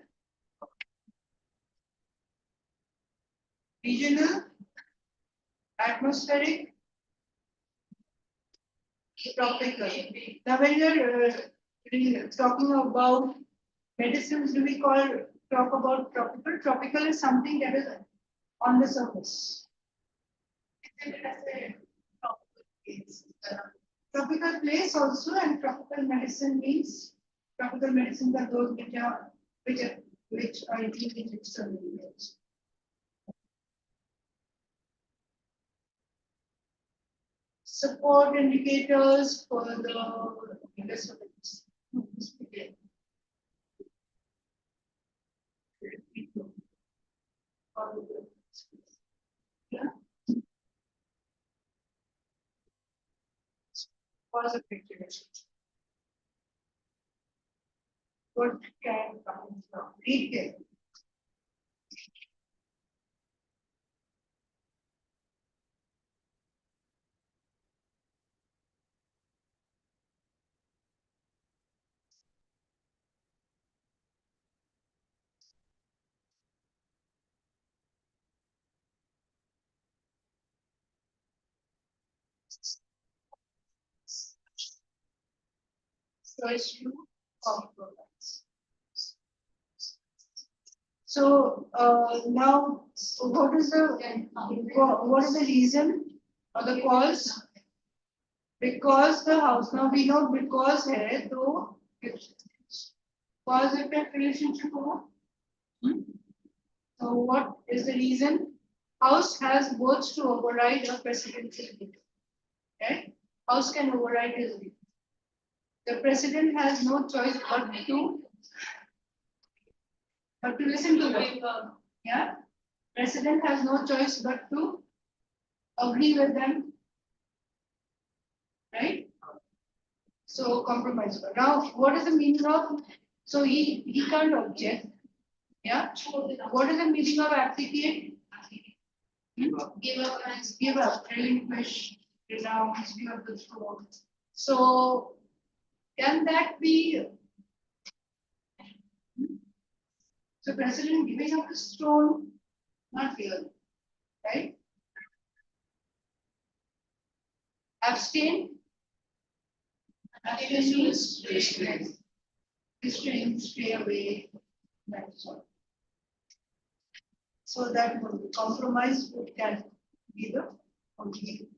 regional, atmospheric, tropical. Now when we are talking about medicines, do we talk about tropical? Tropical is something that is on the surface. It's tropical place also, and tropical medicine means tropical medicines are those which are used in external areas. Support indicators for the investments. Yeah. Positive relationship. What can come from retail? Search to compromise. So now, what is the reason or the cause? Because the house, now we know because है तो cause effect relationship होगा. So what is the reason? House has votes to override a president's veto. Right? House can override his veto. The president has no choice but to listen to them. Yeah. President has no choice but to agree with them. Right? So compromise. Now, what is the meaning of? So he can't object. Yeah. What is the meaning of abdicate? Give up, relinquish, renounce, give up the throne. So can that be? So president giving up his throne? Not really, right? Abstain. Abstain means restrain, stay away. That's all. So that would be compromise would can be the only.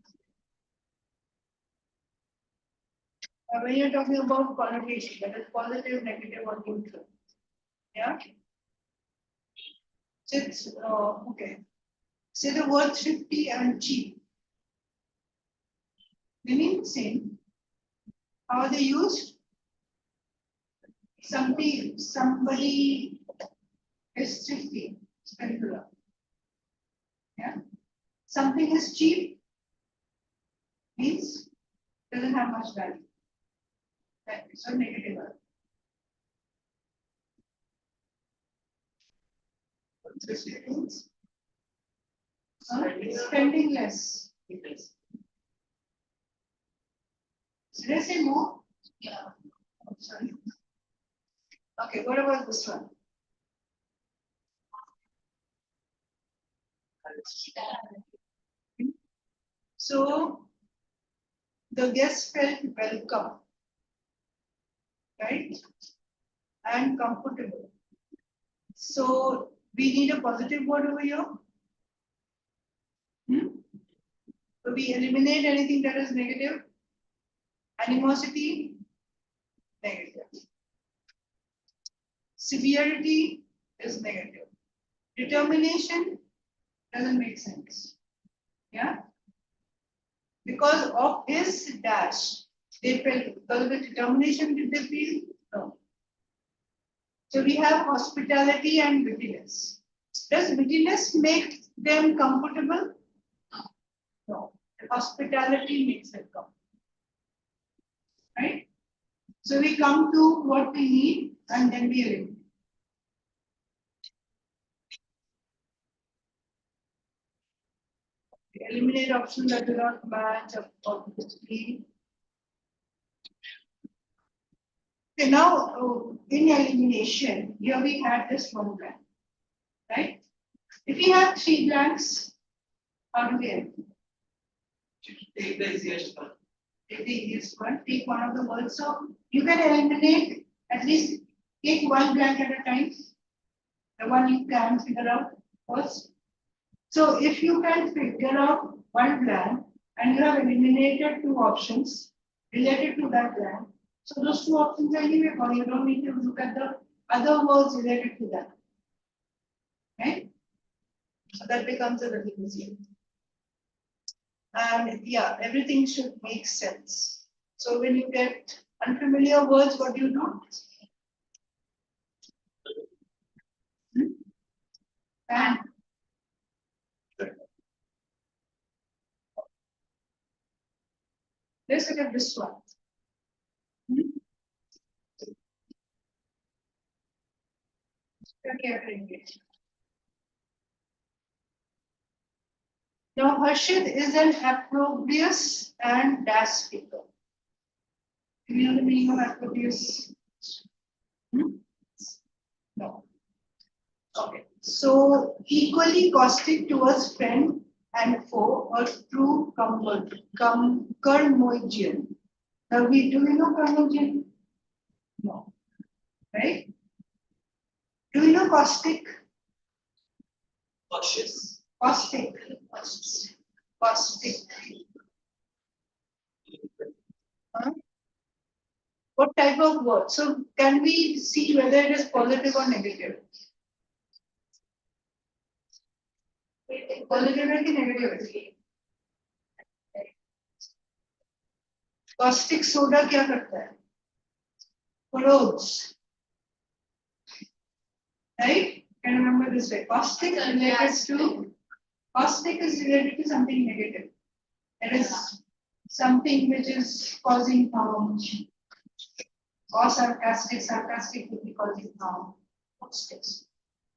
When you're talking about connotation, that is positive, negative, or neutral. Yeah. So it's okay. Say the word thrifty and cheap. They mean the same. How are they used? Somebody is thrifty, spectacular. Yeah. Something is cheap means doesn't have much value. Right. So negative. What's this means? Spending less. Did I say more? Yeah. Oh, sorry. Okay, what about this one? So the guests felt welcome, right? And comfortable. So we need a positive word over here. So we eliminate anything that is negative. Animosity, negative. Severity is negative. Determination doesn't make sense. Yeah. Because of his dash, they felt, because of the determination, did they feel? No. So we have hospitality and wittiness. Does wittiness make them comfortable? No. Hospitality makes them comfortable. Right? So we come to what we need and then we eliminate. Eliminate option that do not match obviously. Okay, now in elimination, here we had this one blank, right? If we have 3 blanks, how do we eliminate?
Take the easiest one.
Take the easiest one, take one of the words. So you can eliminate, at least take 1 blank at a time. The one you can figure out first. So if you can figure out 1 blank and you have eliminated two options related to that land. So those two options are anyway gone. You don't need to look at the other words related to that. Right? So that becomes a little easier. And yeah, everything should make sense. So when you get unfamiliar words, what do you do? And let's look at this one. Now, Harshit is an opprobrious and dash speaker. Do you know the meaning of opprobrious? No. Okay. So, equally caustic towards friend and foe, or true curmudgeon. Now, do you know curmudgeon? No. Right? Do you know caustic?
Cautious.
Caustic. Caustic. Huh? What type of word? So can we see whether it is positive or negative? Positive or negative? Caustic soda क्या करता है? Corrodes. Right? Can you remember this way? Caustic is related to something negative. It is something which is causing harm. Or sarcastic would be causing harm. Caustics.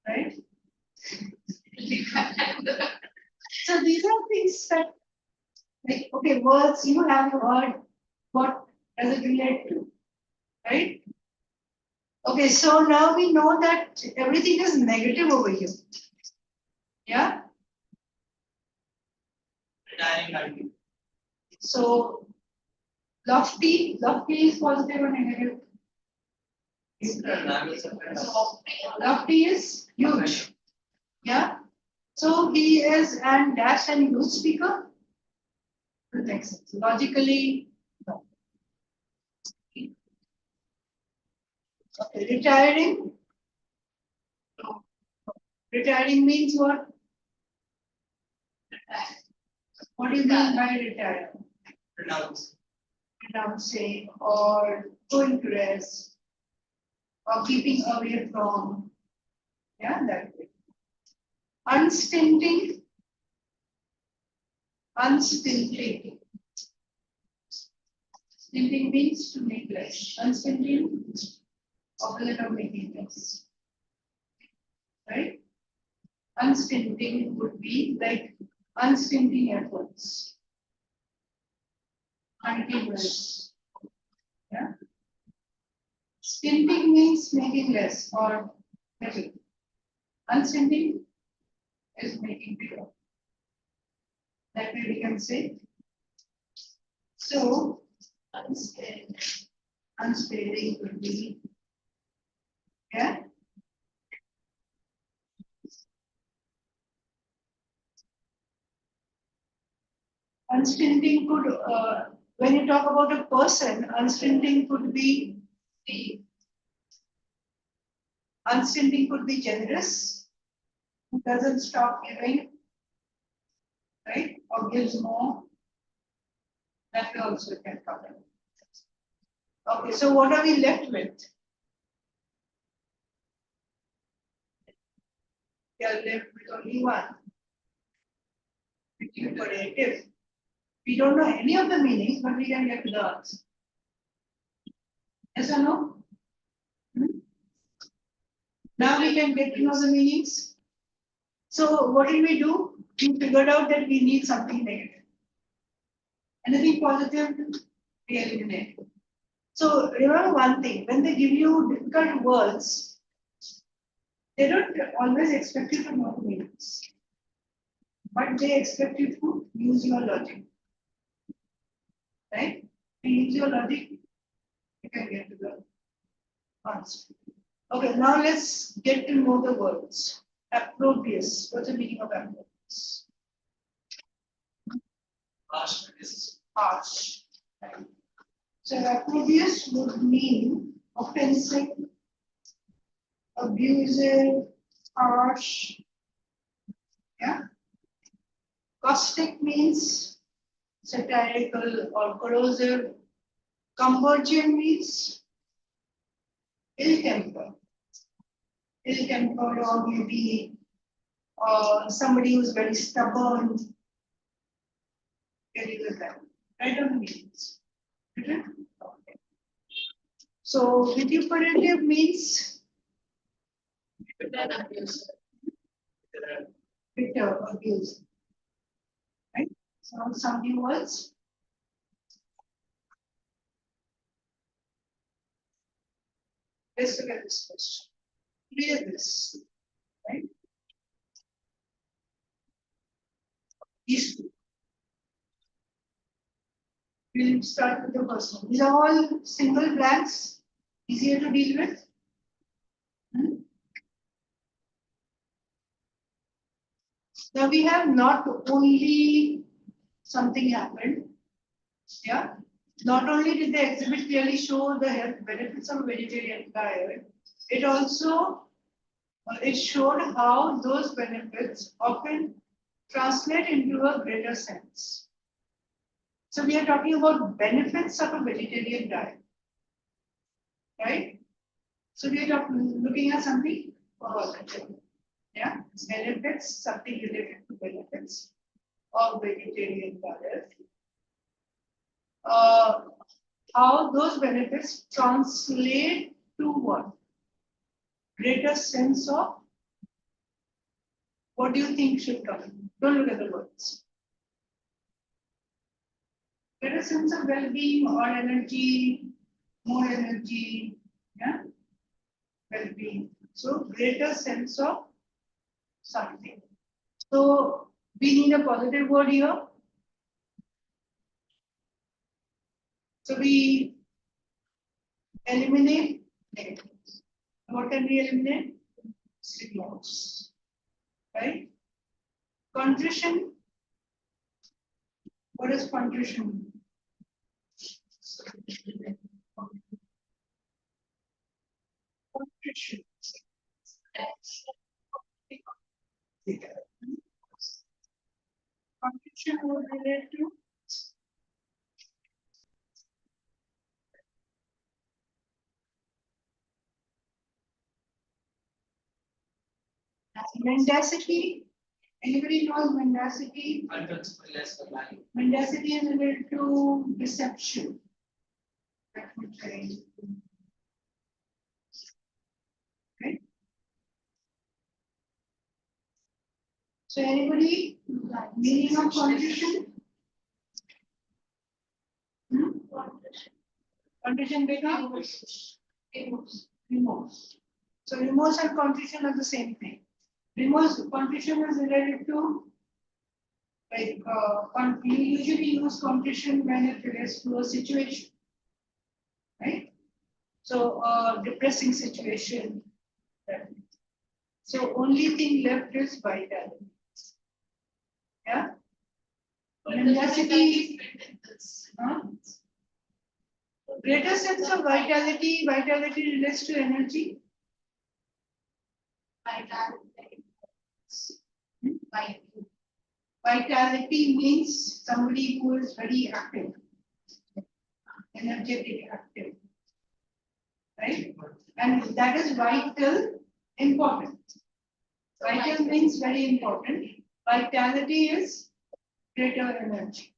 Right? So these are things that, like, okay, words, you have heard, what does it relate to? Right? Okay, so now we know that everything is negative over here. Yeah?
Retiring idea.
So lofty is positive or negative? Lofty is huge. Yeah? So he is an dash and huge speaker. It makes sense. Logically, no. Okay, retiring. Retiring means what? What do you mean by retiring?
Renounce.
Renouncing or going to rest or keeping away from. Yeah, that way. Unstinting. Unstinting. Stinting means to make less. Unstinting, opposite of making less. Right? Unstinting would be like unstinting efforts. Until less. Yeah. Stinting means making less or better. Unstinting is making bigger. That way we can say. So, unsparing would be, yeah. Unstinting could, when you talk about a person, unstinting could be generous, who doesn't stop giving, right? Or gives more. That we also can cover. Okay, so what are we left with? We are left with only one. Recuperative. We don't know any of the meanings, but we can get to the answer. Yes or no? Now we can get to know the meanings. So what did we do? We figured out that we need something negative. Anything positive, we eliminate. So remember one thing, when they give you difficult words, they don't always expect you to know the meanings. But they expect you to use your logic. Right? If you use your logic, you can get to the answer. Okay, now let's get to know the words. Approprious. What's the meaning of approprious? Harsh. Right. So opprobrious would mean offensive, abusive, harsh. Yeah. Caustic means satirical or corrosive. Convergent means ill-tempered. Ill-tempered or maybe somebody who's very stubborn. Very good that. Right on the meanings. Okay. So vituperative means bitter, abuse. Right? So some new words. Let's look at this question. Clear this. Right? These two. We'll start with the first one. These are all single blanks, easier to deal with. Now we have not only something happened, yeah. Not only did the exhibit clearly show the health benefits of vegetarian diet, it also it showed how those benefits often translate into a greater sense. So we are talking about benefits of a vegetarian diet, right? So we are looking at something positive, yeah, benefits, something related to benefits of vegetarian diet. How those benefits translate to what? Greater sense of what do you think should come? Don't look at the words. Greater sense of well-being or energy, more energy, yeah, well-being. So greater sense of something. So we need a positive word here. So we eliminate negatives. What can we eliminate? Signals. Right? Contrition. What is contrition? Contrition. Contrition would relate to mendacity. Anybody knows mendacity? Mendacity is related to deception. Okay. So anybody meaning of contrition? Contrition becomes remorse. So remorse and contrition are the same thing. Remorse, contrition is related to like we usually use contrition when it relates to a situation, right? So depressing situation. So only thing left is vitality. Yeah. Mendacity. Greater sense of vitality. Vitality relates to energy. Vitality means somebody who is very active, energetic, active, right? And that is vital, important. Vital means very important. Vitality is greater energy.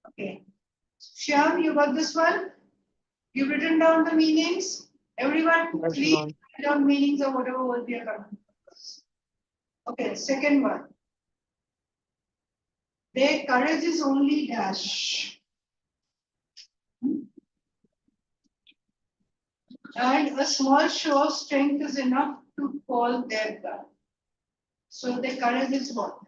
Okay. Shyam, you got this one? You've written down the meanings? Everyone,
Yes,
please
ma'am.
write down meanings of whatever word we are coming. Okay, second one. Their courage is only dash. And a small show of strength is enough to call their God. So their courage is what?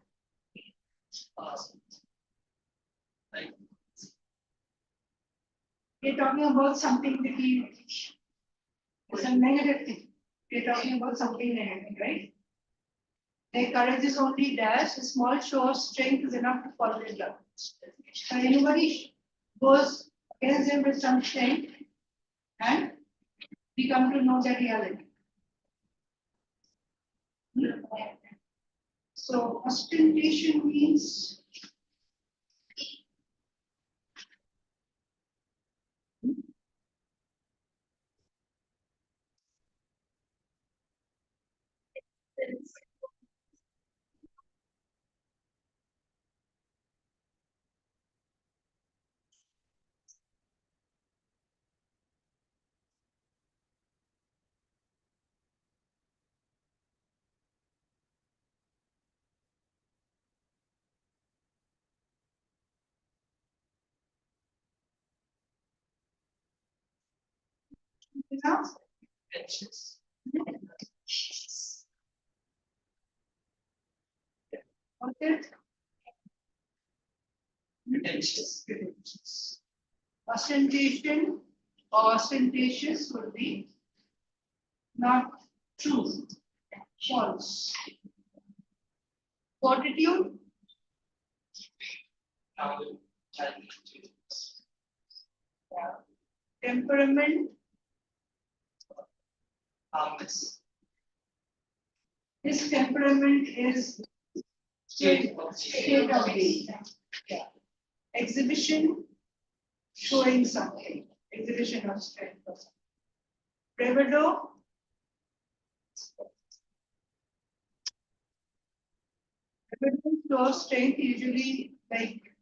We're talking about something that is a negative thing. We're talking about something negative, right? Their courage is only dash. A small show of strength is enough to follow their love. When anybody goes against them with some strength, and we come to know that reality. So ostentation means enough. Okay. Ostentation or ostentatious would be not true, false. Fortitude, temperament, his temperament is state of being. Yeah. Exhibition, showing something. Exhibition of strength. Bravado, show strength usually like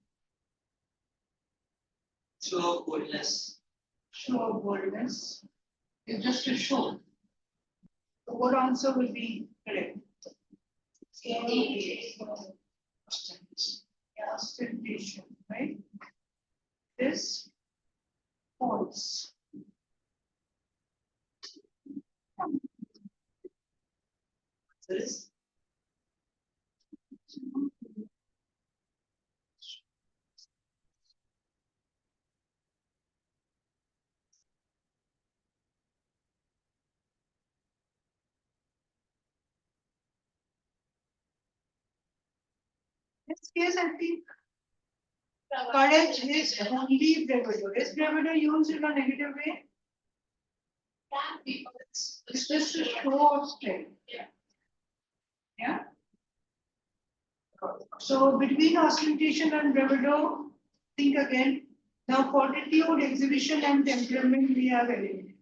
show of boldness.
show of boldness. It's just a show. So what answer will be correct? Ostentation, right? This false.
This
In this case, I think courage is only bravado. Is bravado used in a negative way? It's just a show of strength. Yeah. So between ostentation and bravado, think again. Now fortitude, exhibition, and temperament we have eliminated.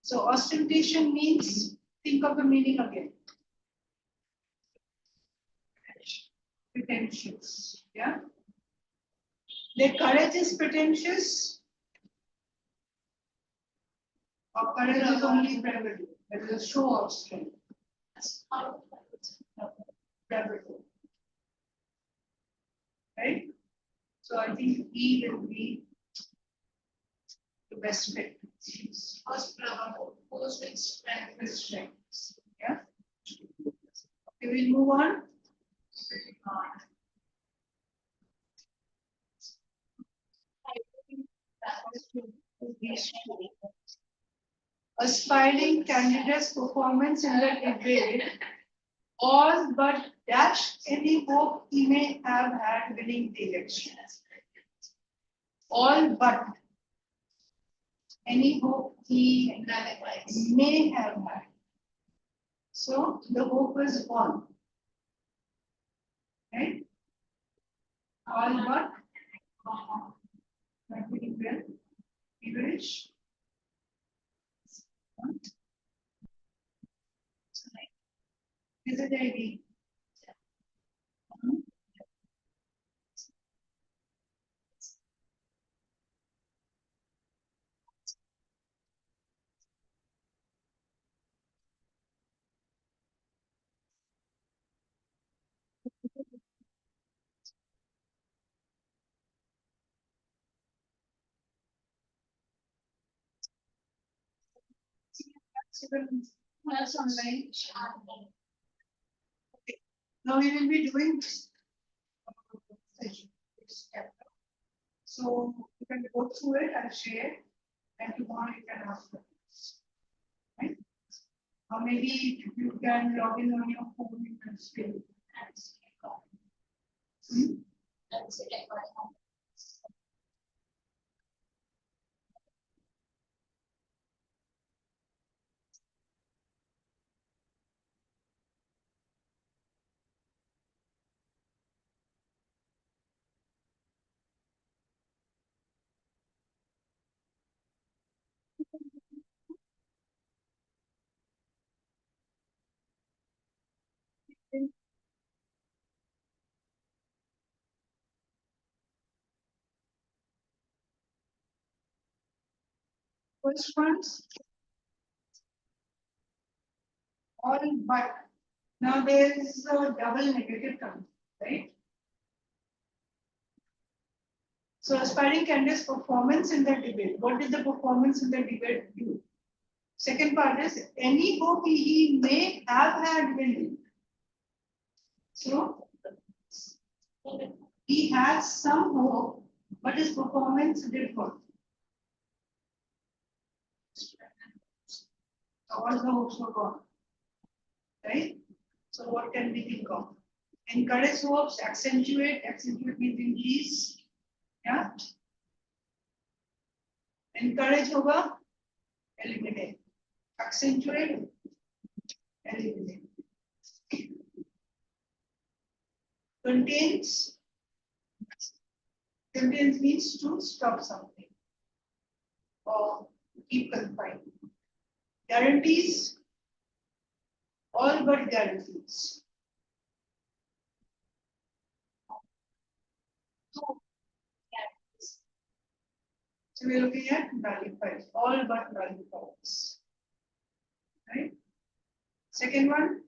So ostentation means, think of the meaning again. Pretentious. Yeah. Their courage is pretentious. Or courage is only bravado. That is a show of strength. Bravado. Right? So I think E will be the best fit. First bravado, first strength. Yeah. Okay, we'll move on. Aspiring candidates' performance in the debate, all but dashed any hope he may have had winning the election. All but any hope he may have had. So the hope is gone. Right? All but English. Is it ID? That's online. Okay. Now we will be doing this session. So you can go through it and share, and tomorrow you can ask questions. Right? Or maybe you can log in on your phone, you can still.
That's it.
First ones, all but. Now there is a double negative term, right? So aspiring candidates' performance in the debate. What did the performance in the debate do? Second part is any hope he may have had winning. So he has some hope, but his performance did what? All the hopes were gone. Right? So what can we think of? Encourage hopes, accentuate means increase. Yeah. Encourage hoga, eliminate. Accentuate, eliminate. Contains means to stop something or keep confined. Guarantees, all but guarantees. So we're looking at nullifiers, all but nullifiers. Right? Second one,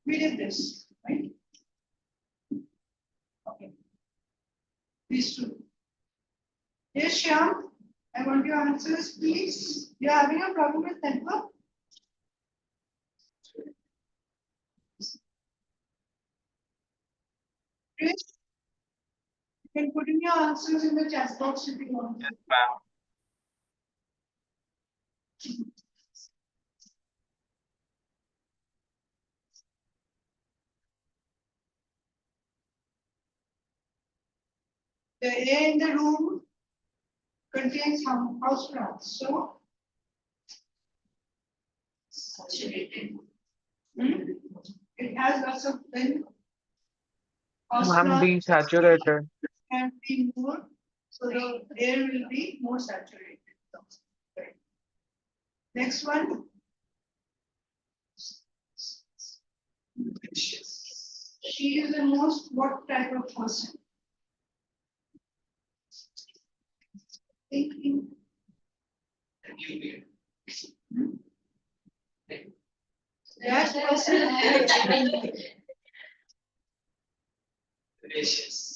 we did this, right? Okay. These two. Yes, Shyam, I want your answers, please. You're having a problem with network? Chris, you can put in your answers in the chat box if you want.
Yes, ma'am.
The air in the room contains house plants, so
Saturated.
it has lots of wind. House
Ma'am,
plants
desaturated.
can be more, so the air will be more saturated. Right. Next one. She is the most what type of person? Thinking. That person.
Delicious.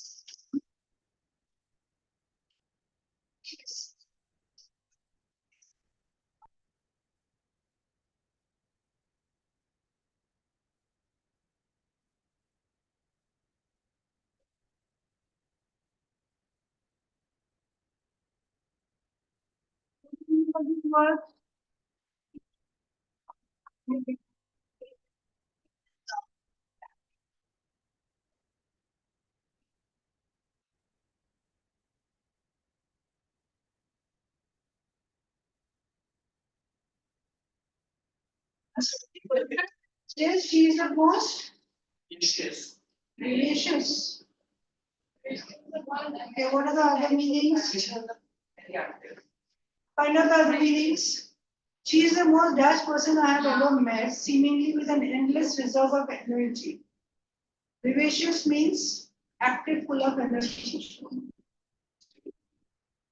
Yes, she is the most
Delicious.
delicious. Okay, what are the other meanings? Find out the other meanings. She is the most dash person I have ever met, seemingly with an endless reserve of energy. Vivacious means active, full of energy.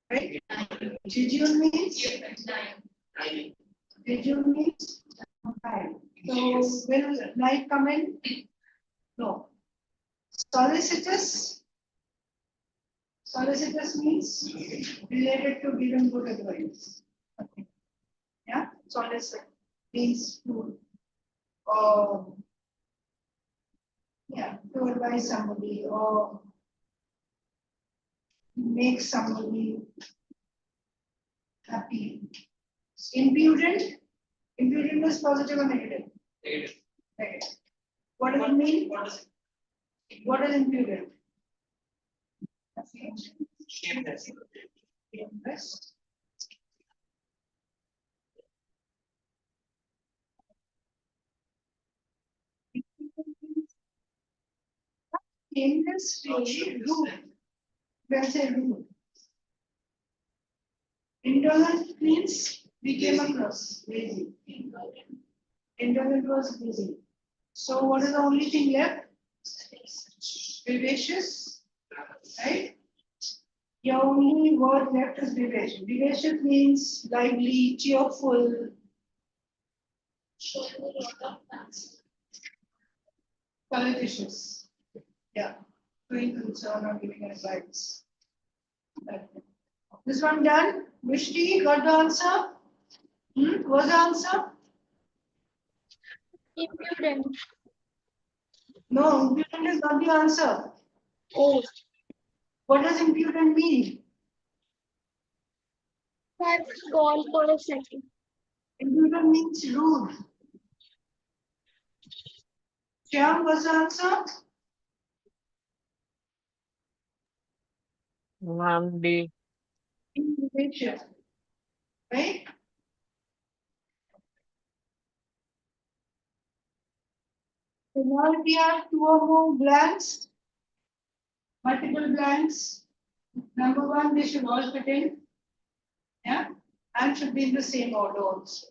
Right? Jejune means Jejune means time. So will light come in? No. Solicitous. Solicitous means related to giving good advice. Yeah, solicit means to to advise somebody or make somebody happy. Impudent Impudent is positive or negative?
Negative.
Negative. What does it mean?
What is
What is impudent?
shameless?
Shameless. Shameless, rude. Well said, rude. Indolent means we came across lazy. Indolent was lazy. So what is the only thing left? Vivacious, right? Your only word left is vivacious. Vivacious means lively, cheerful, politicious. Yeah, doing concern or giving advice. This one done. Mishti, got the answer? What's the answer?
Impudent.
No, impudent is not the answer.
Oh,
What does impudent mean?
that's gone for a second.
Impudent means rude. Shyam, what's the answer?
Ma'am, D.
Vivacious. Right? So now if we have two or more blanks, multiple blanks, number one, they should all fit in. Yeah, and should be in the same order also.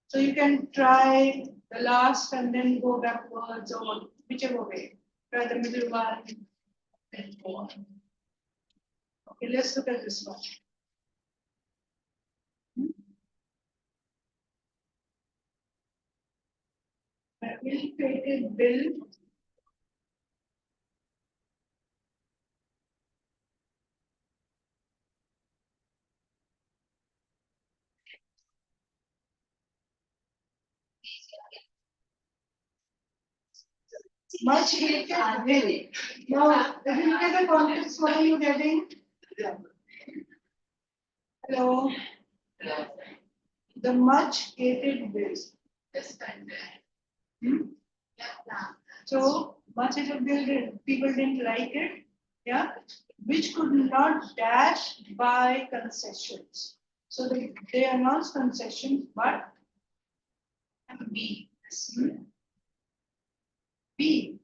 So you can try the last and then go backwards or whichever way. Try the middle one, then go on. Okay, let's look at this one. A ill-fated bill. Much hated bill. Now, if you look at the context, what are you getting? Hello. The much hated bill. So much hated bill, people didn't like it. Yeah, which could not dash by concessions. So they announced concessions, but B. B.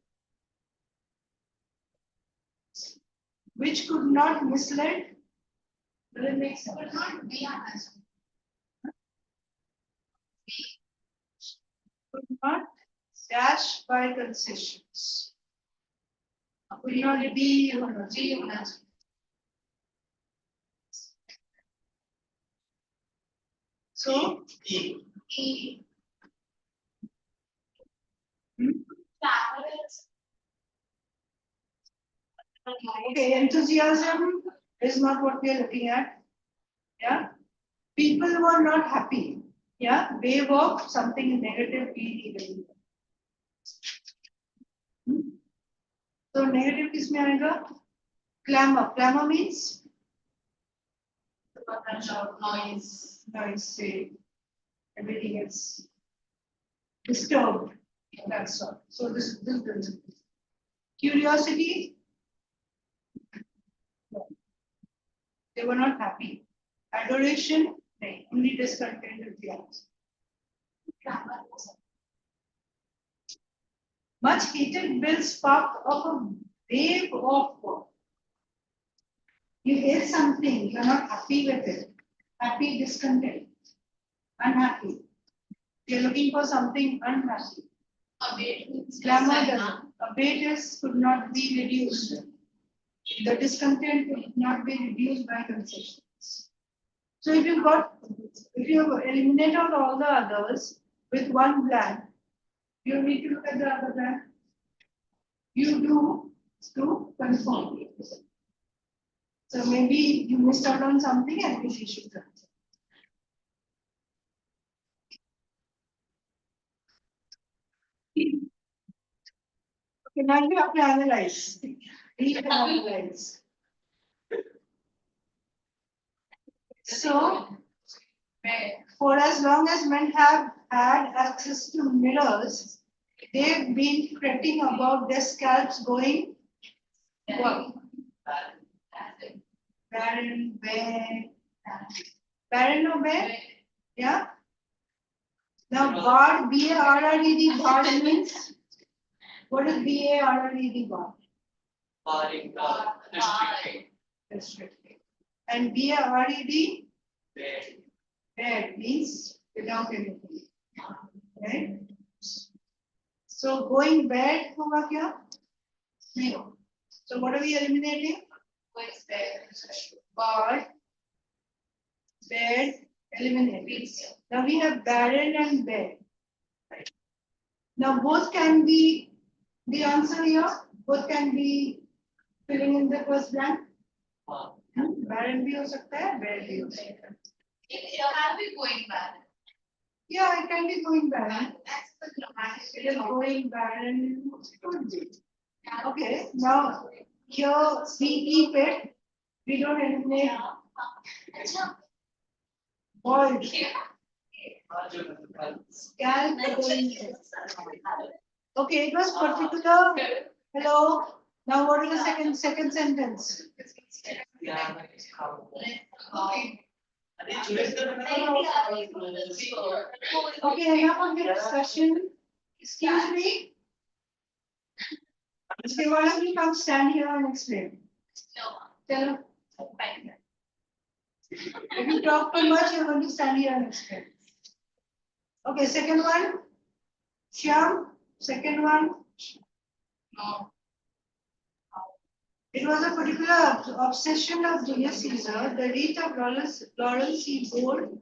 Which could not mislead. Will it make sense? Could not be honest. Could not dash by concessions. Could not be honest. So
E.
okay, enthusiasm is not what we are looking at. Yeah, people were not happy. Yeah, they were something negative illegally. So negative किसमें आएगा? Clamor. Clamor means noise. Noise. Say everything else. Disturbed. That's all. So this principle. Curiosity. They were not happy. Adoration. They only discontented the answer. Much hated bill sparked of a wave of. You hate something, you're not happy with it. Happy, discontent, unhappy. You're looking for something unhappy. Glamour doesn't. Abate is could not be reduced. The discontent could not be reduced by concessions. So if you eliminate out all the others with one blank, you need to look at the other blank. You do to confirm. So maybe you missed out on something and we should answer. Okay, now you have to analyze. You have to analyze. So For as long as men have had access to mirrors, they've been fretting about their scalps going what? Barren, bare, barren or bare? Yeah. Now, barred, B-A-R-R-E-D, barred means, what is B-A-R-R-E-D, barred?
Barring, restricting.
Restricted. And B-A-R-E-D,
There.
bare means without anything. Right? So going bare होगा क्या? Zero. So what are we eliminating? Barred, bare, eliminated. Now we have barren and bare. Now both can be the answer here. Both can be filling in the first blank. Barren भी हो सकता है, bare भी हो सकता है. Yeah, it can be going barren. It is going barren. Could be. Okay, now here we keep it. We don't eliminate void. Scalp going. Okay, it was particular. Hello. Now what is the second sentence?
Yeah.
Okay, enough of the discussion. Excuse me. Okay, why don't you come stand here and explain? Tell. If you talk too much, you're going to stand here and explain. Okay, second one. Shyam, second one. It was a particular obsession of Julius Caesar. The wreath of laurel seaboard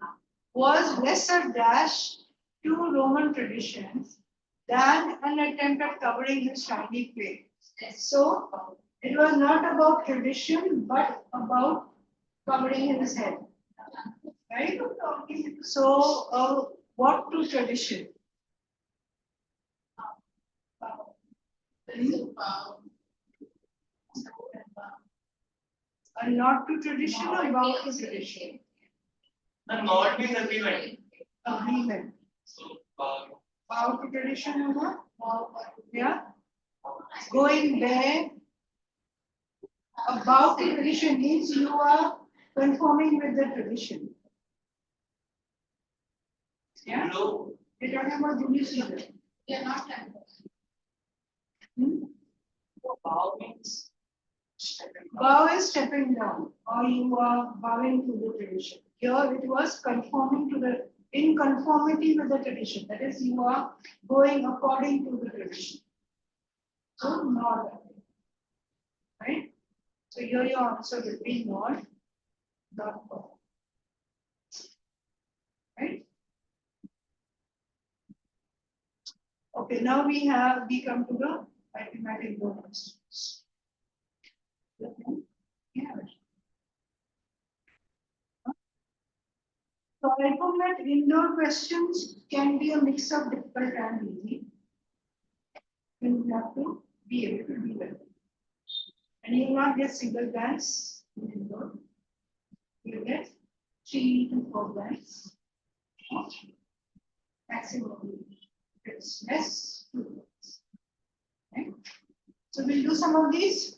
was less a dash to Roman traditions than an attempt at covering his shiny face. So it was not about tradition, but about covering his head. Right? So what to tradition? And not to tradition or about to tradition?
The not means agreement.
Agreement.
So,
About to tradition or not? Yeah. Going there. About the tradition means you are conforming with the tradition. Yeah.
no.
We're talking about Julius Caesar.
Bow means.
Bow is stepping down, or you are bowing to the tradition. Here it was conforming to the, in conformity with the tradition. That is, you are going according to the tradition. So not, right? So here your answer will be not bow. Right? Okay, now we come to the arithmetic bonus. Yeah. So I found that indoor questions can be a mix of difficult and easy. And you have to be able to do that. And you will not get single blanks in indoor. You will get 3 to 4 blanks. Maximum. If it's less, 2 blanks. Okay. So we'll do some of these.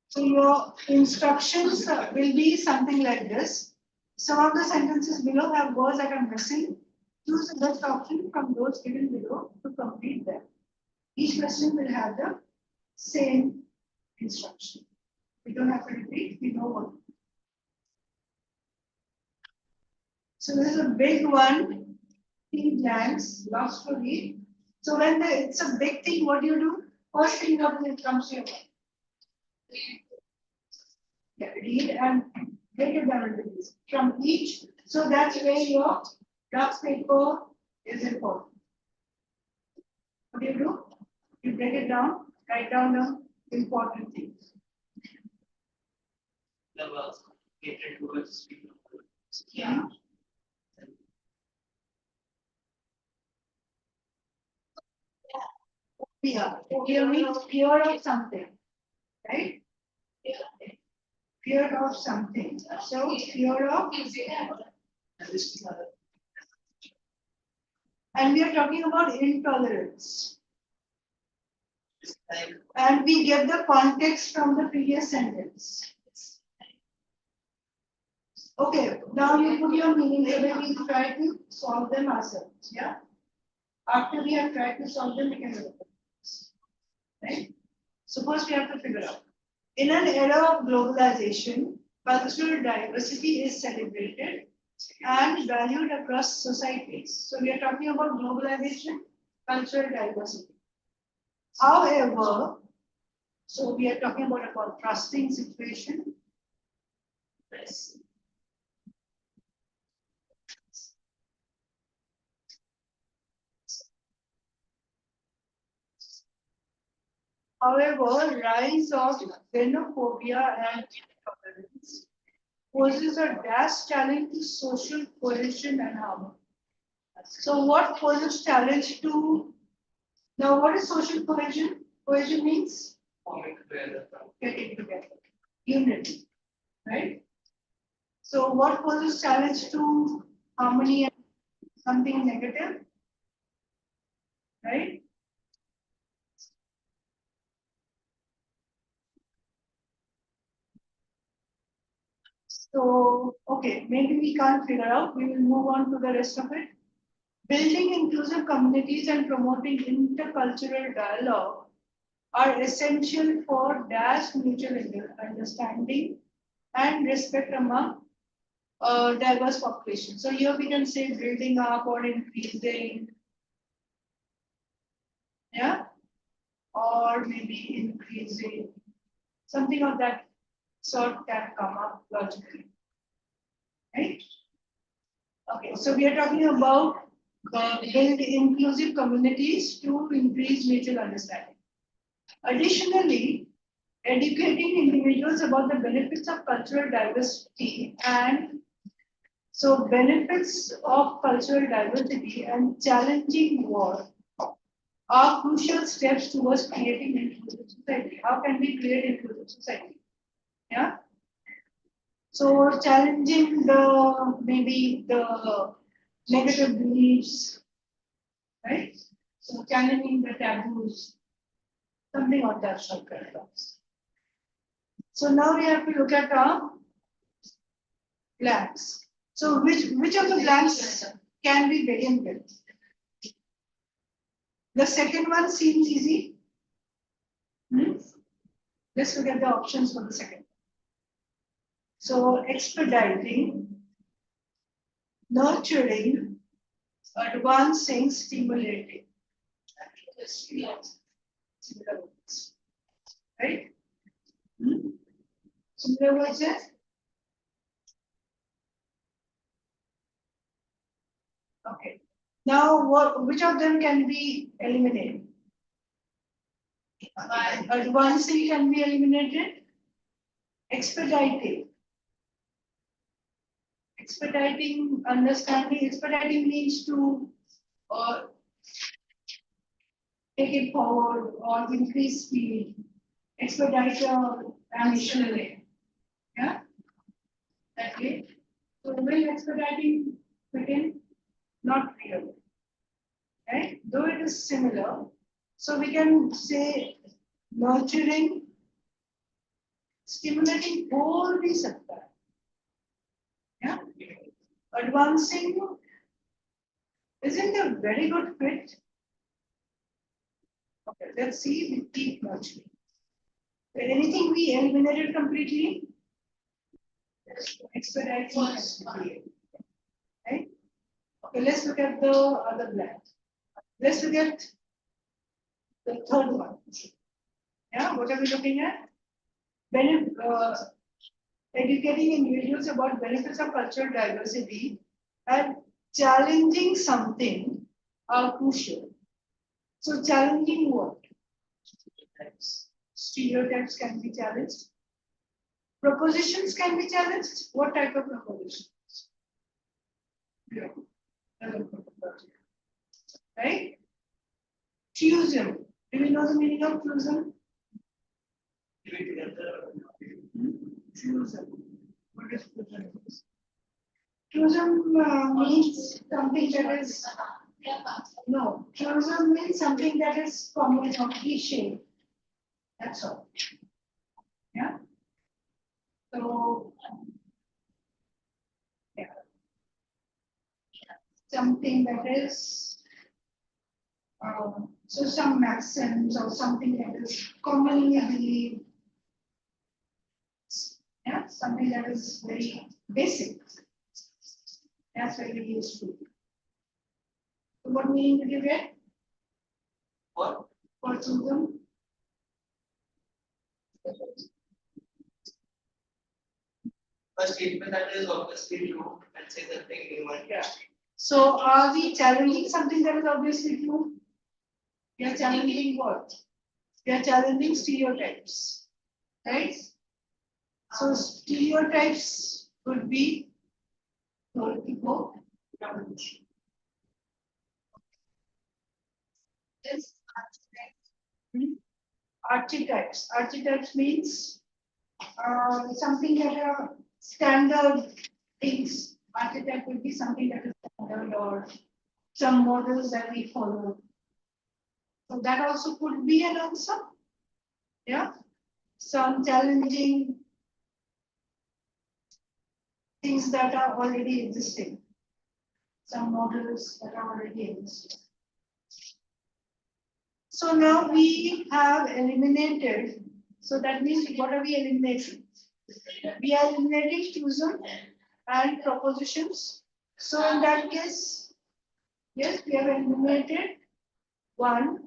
So your instructions will be something like this. Some of the sentences below have words that are missing. Choose the best option from those given below to complete them. Each question will have the same instruction. We don't have to repeat, we know what. So this is a big one. 3 blanks, lots to read. So when it's a big thing, what do you do? First thing what comes to your mind? Yeah, read and break it down into these from each. So that's where your draft paper is important. What do? You break it down, write down the important things.
Catered towards people.
Yeah. Fear. Fear means fear of something, right? fear of something. So fear of, and we are talking about intolerance. And we get the context from the previous sentence. Okay, now you put your meaning label, we try to solve them ourselves, yeah? After we have tried to solve them, we can look at this, right? So first we have to figure out. In an era of globalization, cultural diversity is celebrated and valued across societies. So we are talking about globalization, cultural diversity. However, so we are talking about a contrasting situation. Yes. However, rise of xenophobia and intolerance poses a dash challenge to social cohesion and harmony. So what poses challenge to, now what is social cohesion? Cohesion means getting together, unity, right? So what poses challenge to harmony and something negative, right? So, okay, maybe we can't figure out, we will move on to the rest of it. Building inclusive communities and promoting intercultural dialogue are essential for dash mutual understanding and respect among diverse populations. So here we can say building up or increasing, yeah, or maybe increasing, something of that sort can come up logically, right? Okay, so we are talking about build inclusive communities to increase mutual understanding. Additionally, educating individuals about the benefits of cultural diversity and so benefits of cultural diversity and challenging war are crucial steps towards creating inclusive society. How can we create inclusive society? Yeah. So challenging the maybe the negative beliefs, right? So challenging the taboos, something of that sort. So now we have to look at our blanks. So which of the blanks can we begin with? The second one seems easy. Let's look at the options for the second. So expediting, nurturing, advancing, stimulating. Similar words. Right? Similar words, yes? Okay. Now, which of them can be eliminated? Advancing can be eliminated. Expediting. Expediting, understanding, expediting means to take it forward or increase speed. Expedite ambition. Yeah? That way. So will expediting fit in? Not really. Right? Though it is similar. So we can say nurturing, stimulating all these sector. Yeah? Advancing isn't a very good fit. Okay, let's see, we keep nurturing. Anything we eliminated completely? Expediting. Right? Okay, let's look at the other blank. Let's look at the third one. Yeah, what are we looking at? Educating individuals about benefits of cultural diversity and challenging something are crucial. So challenging what? Stereotypes can be challenged. Propositions can be challenged. What type of propositions? Yeah. Right? Fusion. Do you know the meaning of fusion? Tourism. What is tourism? Tourism means something that is no. Tourism means something that is common or cliche. That's all. Yeah. So yeah. Something that is so some maxims or something that is commonly believed. Yeah, something that is very basic. That's very useful. So what meaning did you get
What?
for tourism?
A statement that is obviously true and say that thing in one.
Yeah. So are we challenging something that is obviously true? We are challenging what? We are challenging stereotypes, right? So stereotypes would be political.
This
Archetypes. Archetypes means something that are standard things. Archetype would be something that is standard or some models that we follow. So that also could be an answer. Yeah. Some challenging things that are already existing. Some models that are already existing. So now we have eliminated. So that means what are we eliminating? We are eliminating tourism and propositions. So in that case, yes, we have eliminated 1,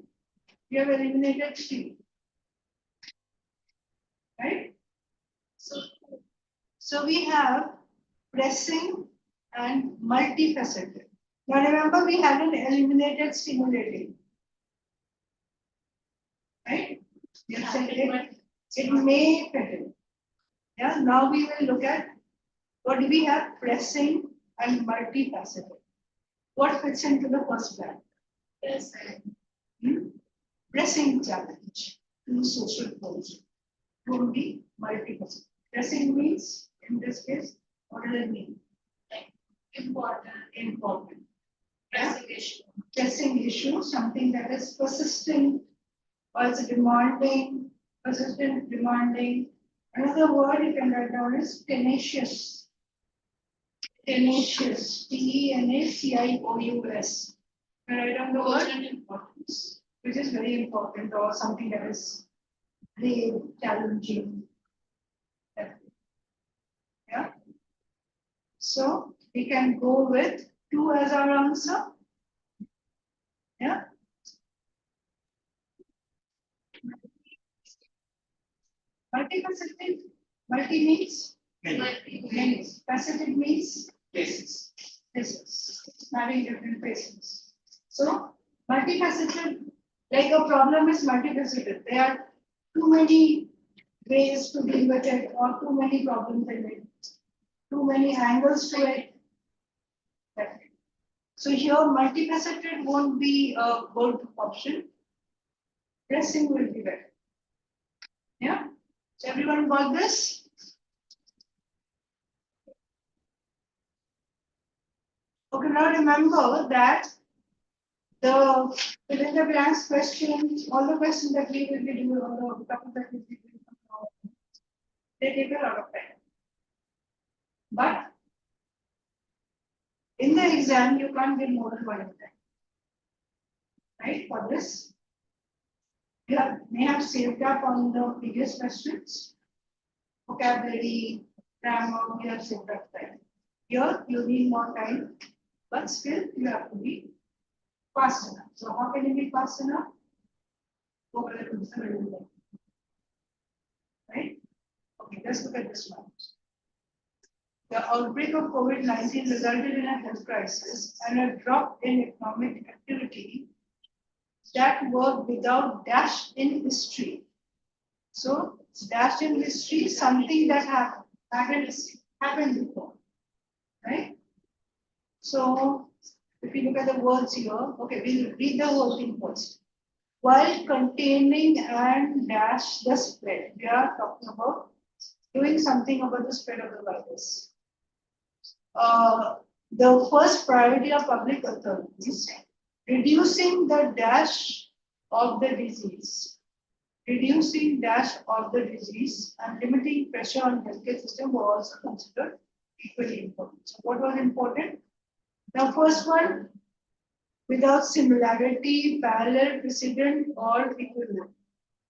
we have eliminated 3. Right? So we have pressing and multifaceted. Now remember we hadn't eliminated stimulating. Right? We have said it may fit in. Yeah, now we will look at what do we have? Pressing and multifaceted. What fits into the first plan? Pressing challenge to social goals will be multifaceted. Pressing means, in this case, what does it mean? Important. Pressing issue, something that is persistent or it's demanding, persistent, demanding. Another word you can write down is tenacious. Tenacious, Tenacious. Write down the word importance, which is very important or something that is grave, challenging. Yeah. So we can go with 2 as our answer. Yeah. Multifaceted. Multi means many. Faceted means
Places.
having different faces. So multifaceted, like a problem is multifaceted. There are too many ways to deal with it, or too many problems in it, too many angles to it. So here multifaceted won't be a good option. Pressing will be better. Yeah. So everyone got this? Okay, now remember that the fill in the blanks questions, all the questions that we will be doing, all the topics that we will be doing, they take a lot of time. But in the exam, you can't get more than 1 time. Right? For this, you may have saved up on the previous questions, vocabulary, grammar, you have saved up time. Here, you need more time, but still, you have to be fast enough. So, how can you be fast enough? Go over the right? Okay, let's look at this one. The outbreak of COVID-19 resulted in a health crisis and a drop in economic activity that were without dash in history. So, dash in history is something that happened before, right? So, if you look at the words here, okay, we'll read the whole thing first. While containing and dash the spread, we are talking about doing something about the spread of the virus. The first priority of public authorities, reducing the dash of the disease. Reducing dash of the disease and limiting pressure on healthcare system were also considered equally important. So what was important? The first one, without similarity, parallel, precedent, or equivalent.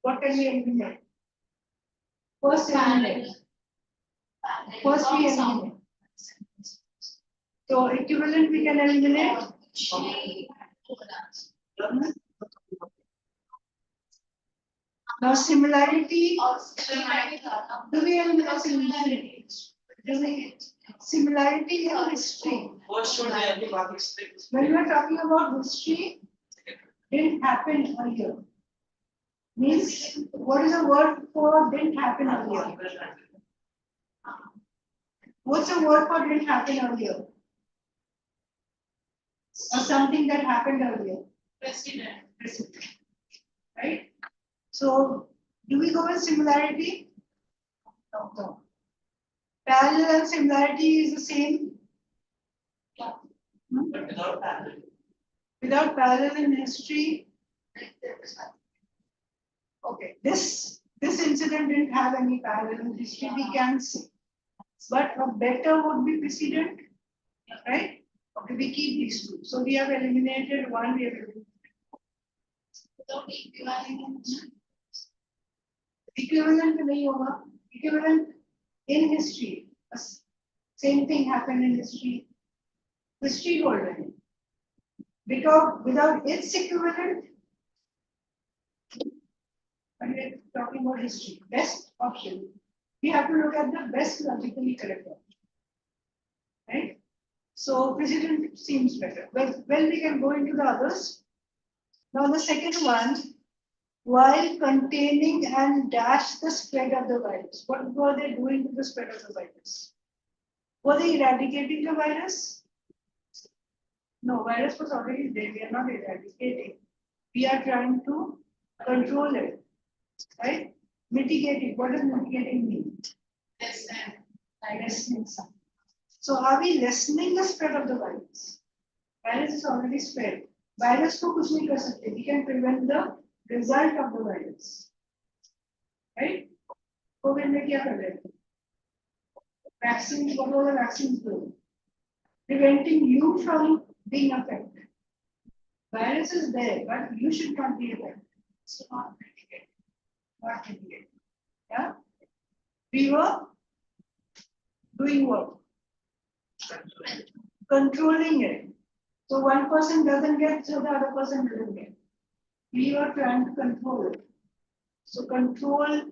What can we eliminate? First eliminate. First we eliminate. So equivalent we can eliminate. Now similarity. Do we eliminate similarity? Do we? Similarity in history.
First should be every strict.
When we are talking about history, didn't happen earlier. Means what is the word for didn't happen earlier? What's the word for didn't happen earlier? Or something that happened earlier? Precedent. Precedent. Right? So, do we go with similarity? No, no. Parallel and similarity is the same.
But without parallel.
Without parallel in history. Okay, this incident didn't have any parallel in history, we can say. But a better would be precedent, right? Okay, we keep these two. So we have eliminated one, we have eliminated
Without equivalent.
equivalent nahi hoga. Equivalent in history. Same thing happened in history. History holder. Because without its equivalent, when we are talking about history, best option, we have to look at the best logically correct option. Right? So precedent seems better. Well, we can go into the others. Now the second one, while containing and dash the spread of the virus. What were they doing to the spread of the virus? Were they eradicating the virus? No, virus was already there. We are not eradicating. We are trying to control it, right? Mitigating. What does mitigating mean? Lessening some. So are we lessening the spread of the virus? Virus is already spread. Virus को कुछ नहीं कर सकते. We can prevent the result of the virus, right? COVID में क्या कर रहे थे? Vaccines, what were the vaccines doing? Preventing you from being affected. Virus is there, but you should not be affected. So not mitigate. Not mitigate. Yeah? We were doing what? Controlling it. So one person doesn't get, so the other person doesn't get. We were trying to control it. So control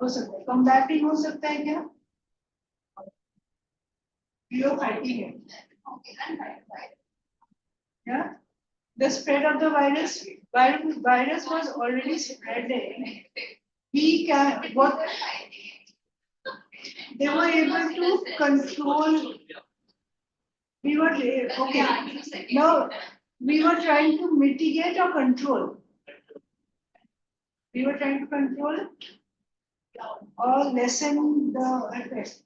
हो सकता है, combating हो सकता है क्या? We were fighting it. Yeah? The spread of the virus was already spreading. We can, what they were able to control. We were, okay, now we were trying to mitigate or control. We were trying to control or lessen the effect.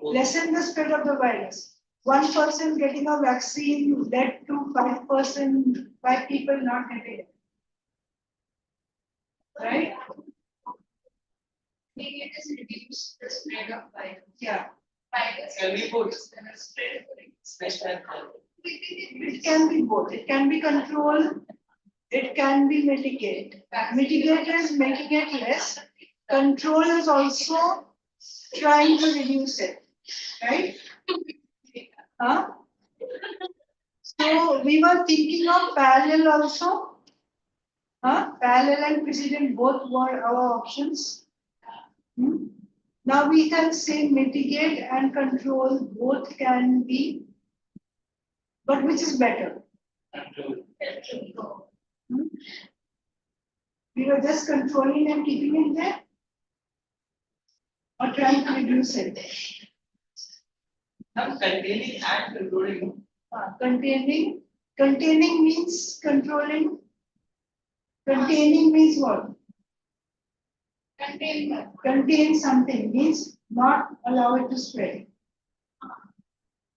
Lessen the spread of the virus. One person getting a vaccine led to 5 people not getting it. Right?
It is reduce the spread of virus.
Yeah.
Virus
Can we put
spread.
special
It can be both. It can be control. It can be mitigate. Mitigate is making it less. Control is also trying to reduce it. Right? Huh? So we were thinking of parallel also. Huh? Parallel and precedent both were our options. Now we can say mitigate and control both can be, but which is better? We were just controlling and keeping it there, or trying to reduce it.
Now containing and controlling.
Containing means controlling. Containing means what? Contain something means not allow it to spread.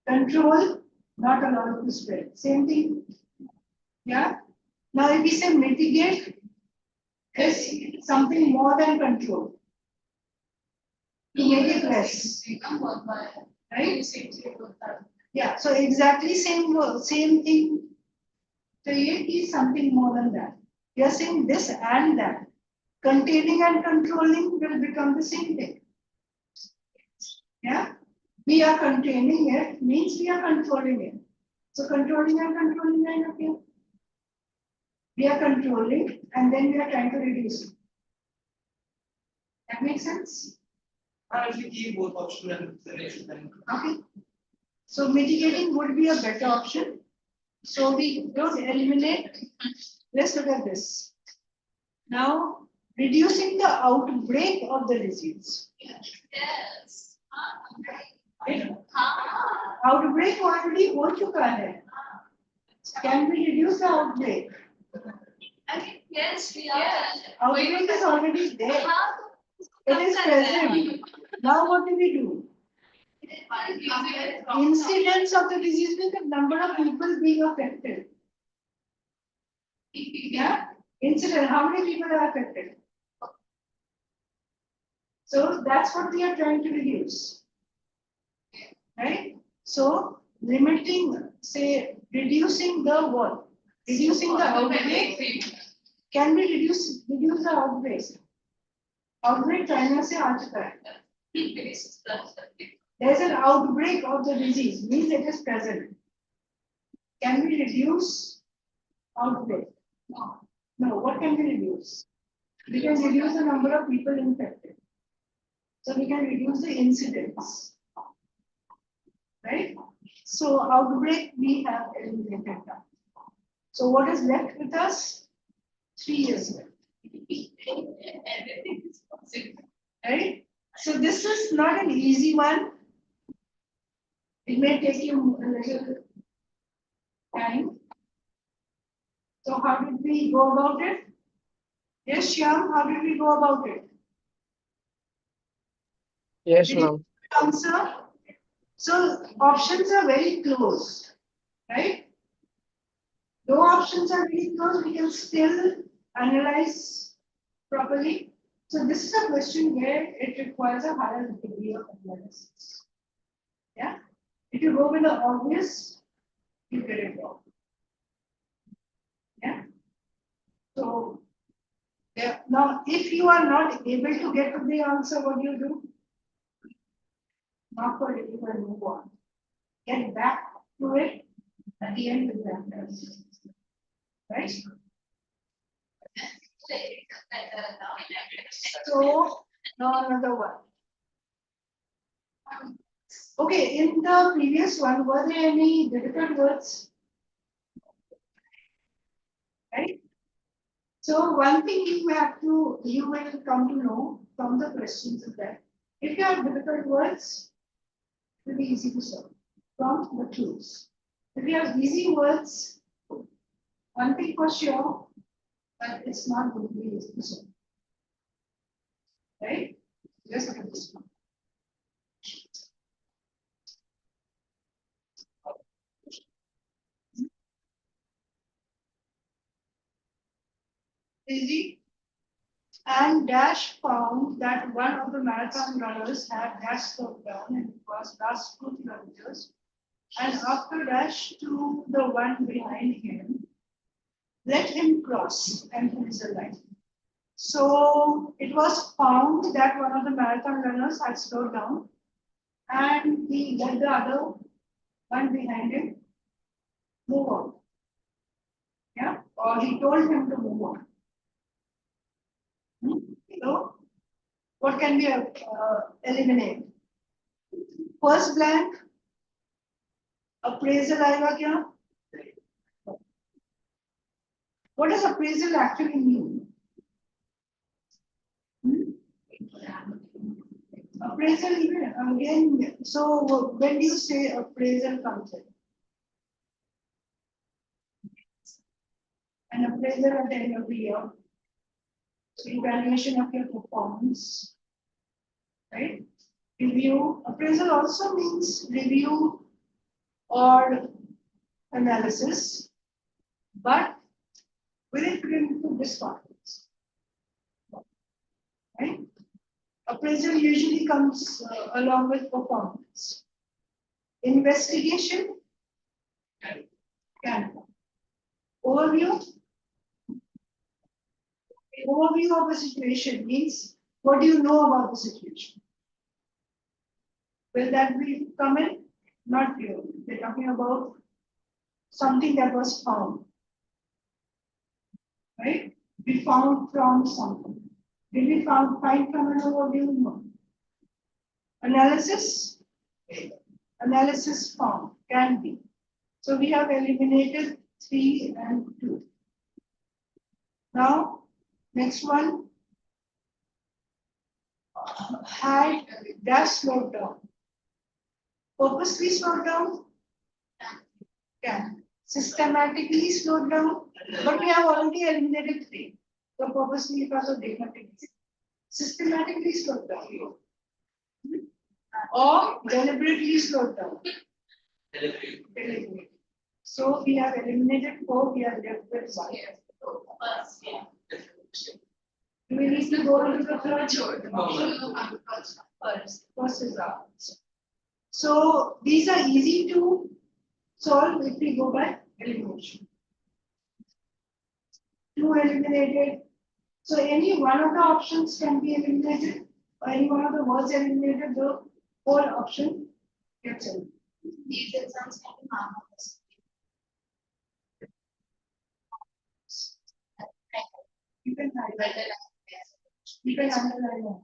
Control, not allow it to spread. Same thing. Yeah. Now, if we say mitigate, is something more than control. To make it less. Right? Yeah. So exactly same word, same thing. So it is something more than that. We are saying this and that. Containing and controlling will become the same thing. Yeah. We are containing it means we are controlling it. So controlling and controlling line appear. We are controlling and then we are trying to reduce it. That makes sense?
I will keep both option and consideration then.
Okay. So mitigating would be a better option. So we don't eliminate. Let's look at this. Now, reducing the outbreak of the disease.
Yes.
Right? Outbreak already हो चुका है. Can we reduce the outbreak?
I mean, yes, we are.
Outbreak is already there. It is present. Now what do we do? Incidence of the disease means the number of people being affected. Yeah? Incident, how many people are affected? So that's what we are trying to reduce. Right? So limiting, say, reducing the what? Reducing the outbreak. Can we reduce the outbreak? Outbreak China से आ चुका है. There's an outbreak of the disease, means it is present. Can we reduce outbreak? No. What can we reduce? We can reduce the number of people infected. So we can reduce the incidence. Right? So outbreak we have eliminated that. So what is left with us? 3 years left.
Everything is possible.
Right? So this is not an easy one. It may take you a little time. So how did we go about it? Yes, Shyam, how did we go about it?
Yes,
Did you
ma'am.
answer? So options are very close, right? Though options are very close, we can still analyze properly. So this is a question where it requires a higher degree of analysis. Yeah. If you go with the obvious, you get it wrong. Yeah. So yeah. Now, if you are not able to get to the answer, what do you do? Not for it, you can move on. Get back to it at the end of that test. Right? So now another one. Okay, in the previous one, were there any difficult words? Right? So one thing you will come to know from the questions is that if you have difficult words, it will be easy to solve from the clues. If you have easy words, one thing for sure, but it's not going to be easy to solve. Right? Let's look at this one. Easy. And Dash found that one of the marathon runners had Dash slowed down and it was last 2 kilometers. And after Dash to the one behind him, let him cross and finish the line. So it was found that one of the marathon runners had slowed down and he let the other one behind him move on. Yeah, or he told him to move on. So, what can we eliminate? First blank, appraisal आएगा क्या? What does appraisal actually mean? Appraisal even again. So when you say appraisal comes in, an appraisal at the end of the year. So evaluation of your performance, right? Review, appraisal also means review or analysis, but will it fit into this context? Right? Appraisal usually comes along with performance. Investigation can. Overview. Overview of a situation means what do you know about the situation? Will that be come in? Not really. We're talking about something that was found. Right? We found from something. Did we find from an overview? No. Analysis? Analysis found, can be. So we have eliminated 3 and 2. Now, next one. Had dash slowed down. Purposely slowed down? Can. Systematically slowed down? But we have already eliminated 3. So purposely it was a different. Systematically slowed down. Or deliberately slowed down. Deliberately. So we have eliminated 4, we are left with 1. Do we need to go into the third? First is our answer. So these are easy to solve if we go by elimination. 2 eliminated. So any one of the options can be eliminated, or any one of the words eliminated, the whole option gets eliminated.
These exams can be harmless.
You can highlight. You can underline one.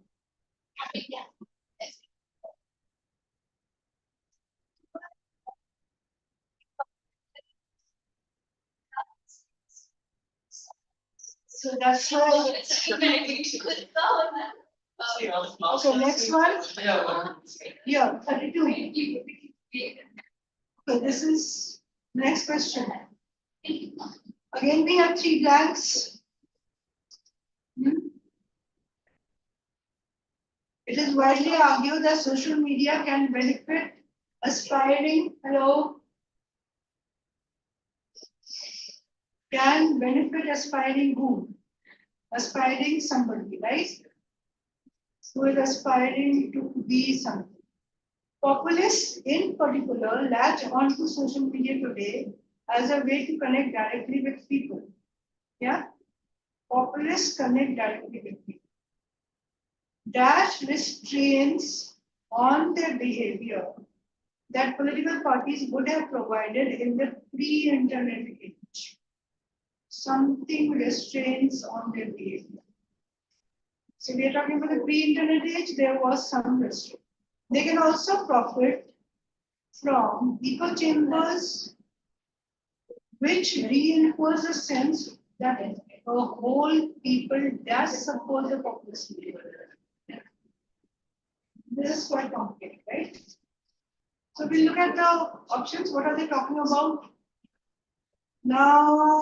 So that's why. Okay, next one. Yeah, 32. So this is next question. Again, we have 3 blanks. It is widely argued that social media can benefit aspiring, can benefit aspiring who? Aspiring somebody, right? Who is aspiring to be something. Populists in particular latch onto social media today as a way to connect directly with people. Yeah? Populists connect directly with people. Dash restraints on their behavior that political parties would have provided in the pre-internet age. Something restraints on their behavior. So we are talking about the pre-internet age, there was some restraint. They can also profit from echo chambers, which reinforce a sense that a whole people does support the populist behavior. This is quite complicated, right? So we look at the options. What are they talking about? Now,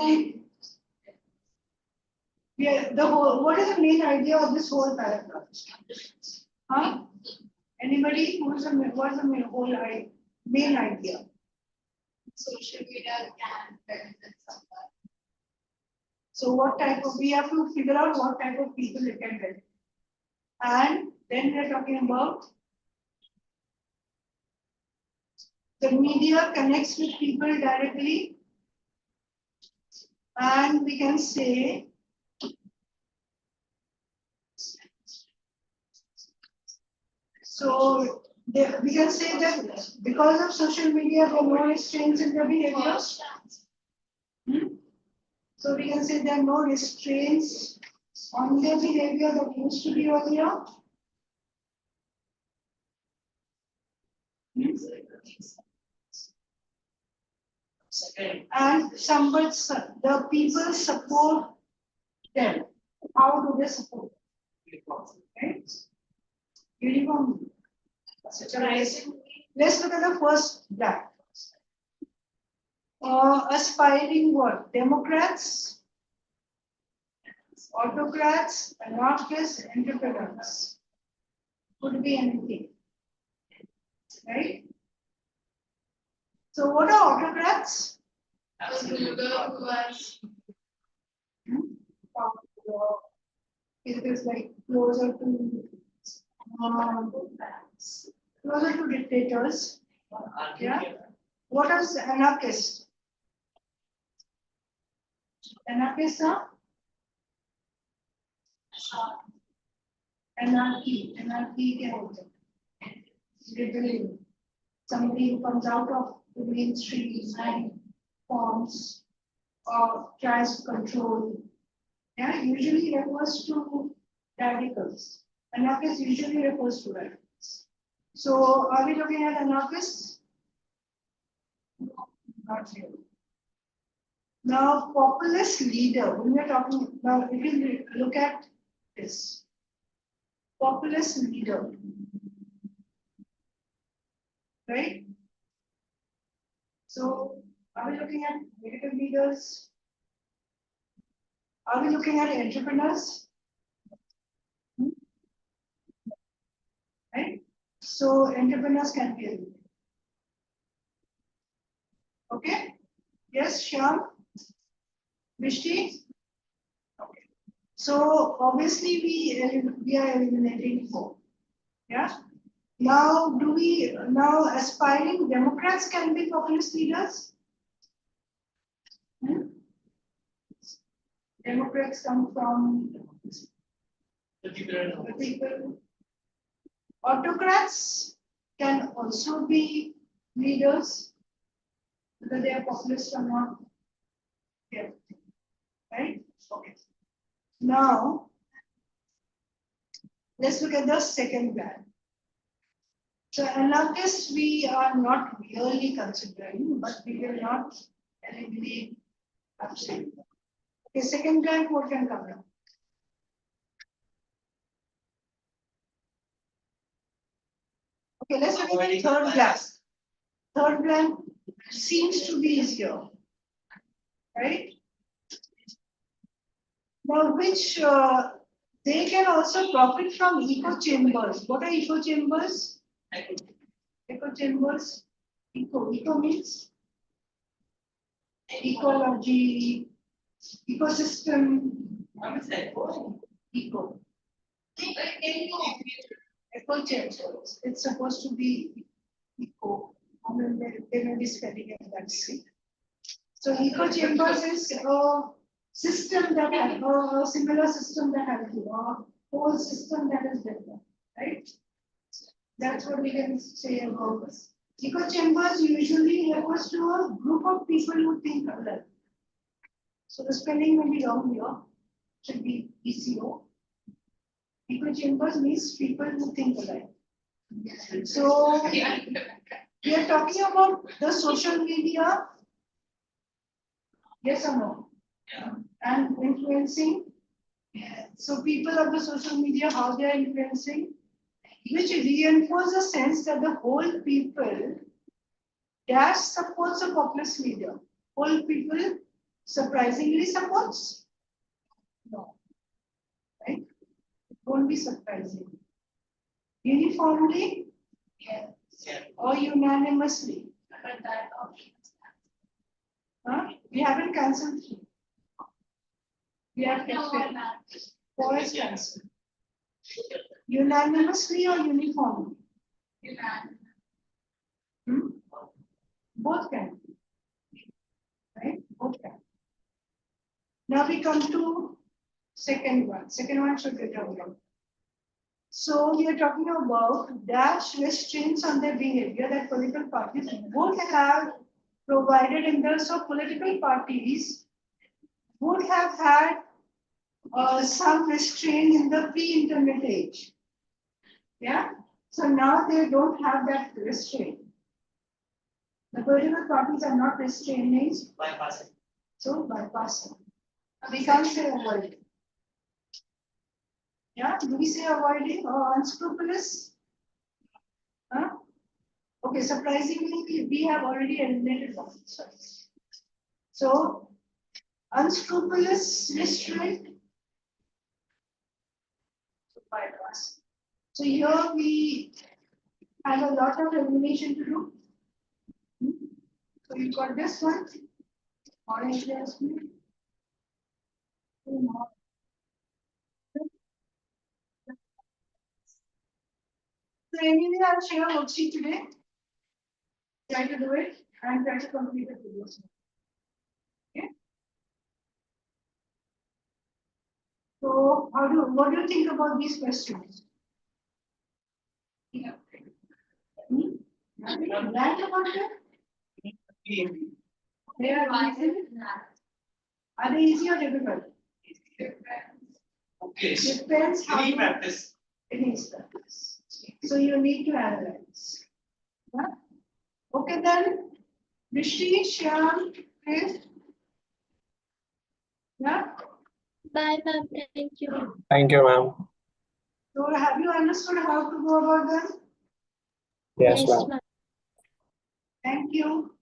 yeah, what is the main idea of this whole paragraph? Huh? Anybody what's the whole main idea?
Social media can benefit someone.
So what type of, we have to figure out what type of people it can benefit. And then we are talking about the media connects with people directly. And we can say so we can say that because of social media, there are no restraints in their behavior. So we can say there are no restraints on their behavior that used to be earlier. And the people support them. How do they support them? Right? Uniform. Let's look at the first blank. Aspiring what? Democrats autocrats, anarchists, entrepreneurs. Could be anything. Right? So what are autocrats? It is like closer to dictators. Yeah. What is anarchist? Anarchists are anarchy can also rebellion. Somebody who comes out of the mainstream and forms or tries to control. Yeah, usually refers to radicals. Anarchist usually refers to radicals. So are we looking at anarchists? Not really. Now, populist leader, when we are talking, now if you look at this, populist leader, right? So, are we looking at negative leaders? Are we looking at entrepreneurs? Right? So, entrepreneurs can be a leader. Okay? Yes, Shyam? Vishti? Okay. So, obviously, we are eliminating 4. Yeah? Now, aspiring Democrats can be populist leaders? Democrats come from
The people.
the people. Autocrats can also be leaders, whether they are populist or not. Yeah. Right? Okay. Now, let's look at the second plan. So, anarchists we are not really considering, but we will not eliminate absolutely. Okay, second plan, what can come now? Okay, let's look at the third plan. Third plan seems to be easier, right? Now, which they can also profit from echo chambers. What are echo chambers? Echo chambers. Eco means ecology, ecosystem. Eco. Echo chambers. It's supposed to be eco. I mean, they may be spelling it that way. So echo chambers is a system that has a similar system that has a whole system that is developed, right? That's what we can say about this. Echo chambers usually refers to a group of people who think alike. So the spelling may be wrong here. Should be ECO. Echo chambers means people who think alike. So we are talking about the social media. Yes or no?
Yeah.
And influencing. So people of the social media, how they are influencing, which reinforces the sense that the whole people dash supports a populist leader. Whole people surprisingly supports. No. Right? It won't be surprising. Uniformly? Yes.
Yeah.
Or unanimously?
But that option.
Huh? We haven't cancelled 3. We have
No,
kept
or
it.
not.
4 is cancelled. Unanimously or uniformly? Hmm? Both can. Right? Both can. Now we come to second one. Second one should get over. So we are talking about dash restraints on their behavior that political parties would have provided in terms of political parties would have had some restraint in the pre-internet age. Yeah. So now they don't have that restraint. The political parties are not restraining,
Bypassing.
so bypassing. We can't say avoiding. Yeah, do we say avoiding or unscrupulous? Huh? Okay, surprisingly, we have already eliminated one. So, unscrupulous restraint bypass. So here we have a lot of elimination to do. So you got this one. Orange adjustment. Two more. So anyway, I'll share a worksheet today. Try to do it and try to complete the videos. Okay. So what do you think about these questions? Yeah. Right about that? They are easy. Are they easy or difficult?
Okay.
Depends how
Any
you
practice.
it is practice. So you need to analyze. Yeah? Okay then. Rishi, Shyam, Chris. Yeah.
Bye, ma'am. Thank you.
Thank you, ma'am.
So have you understood how to go about them?
Yes, ma'am.
ma'am.
Thank you.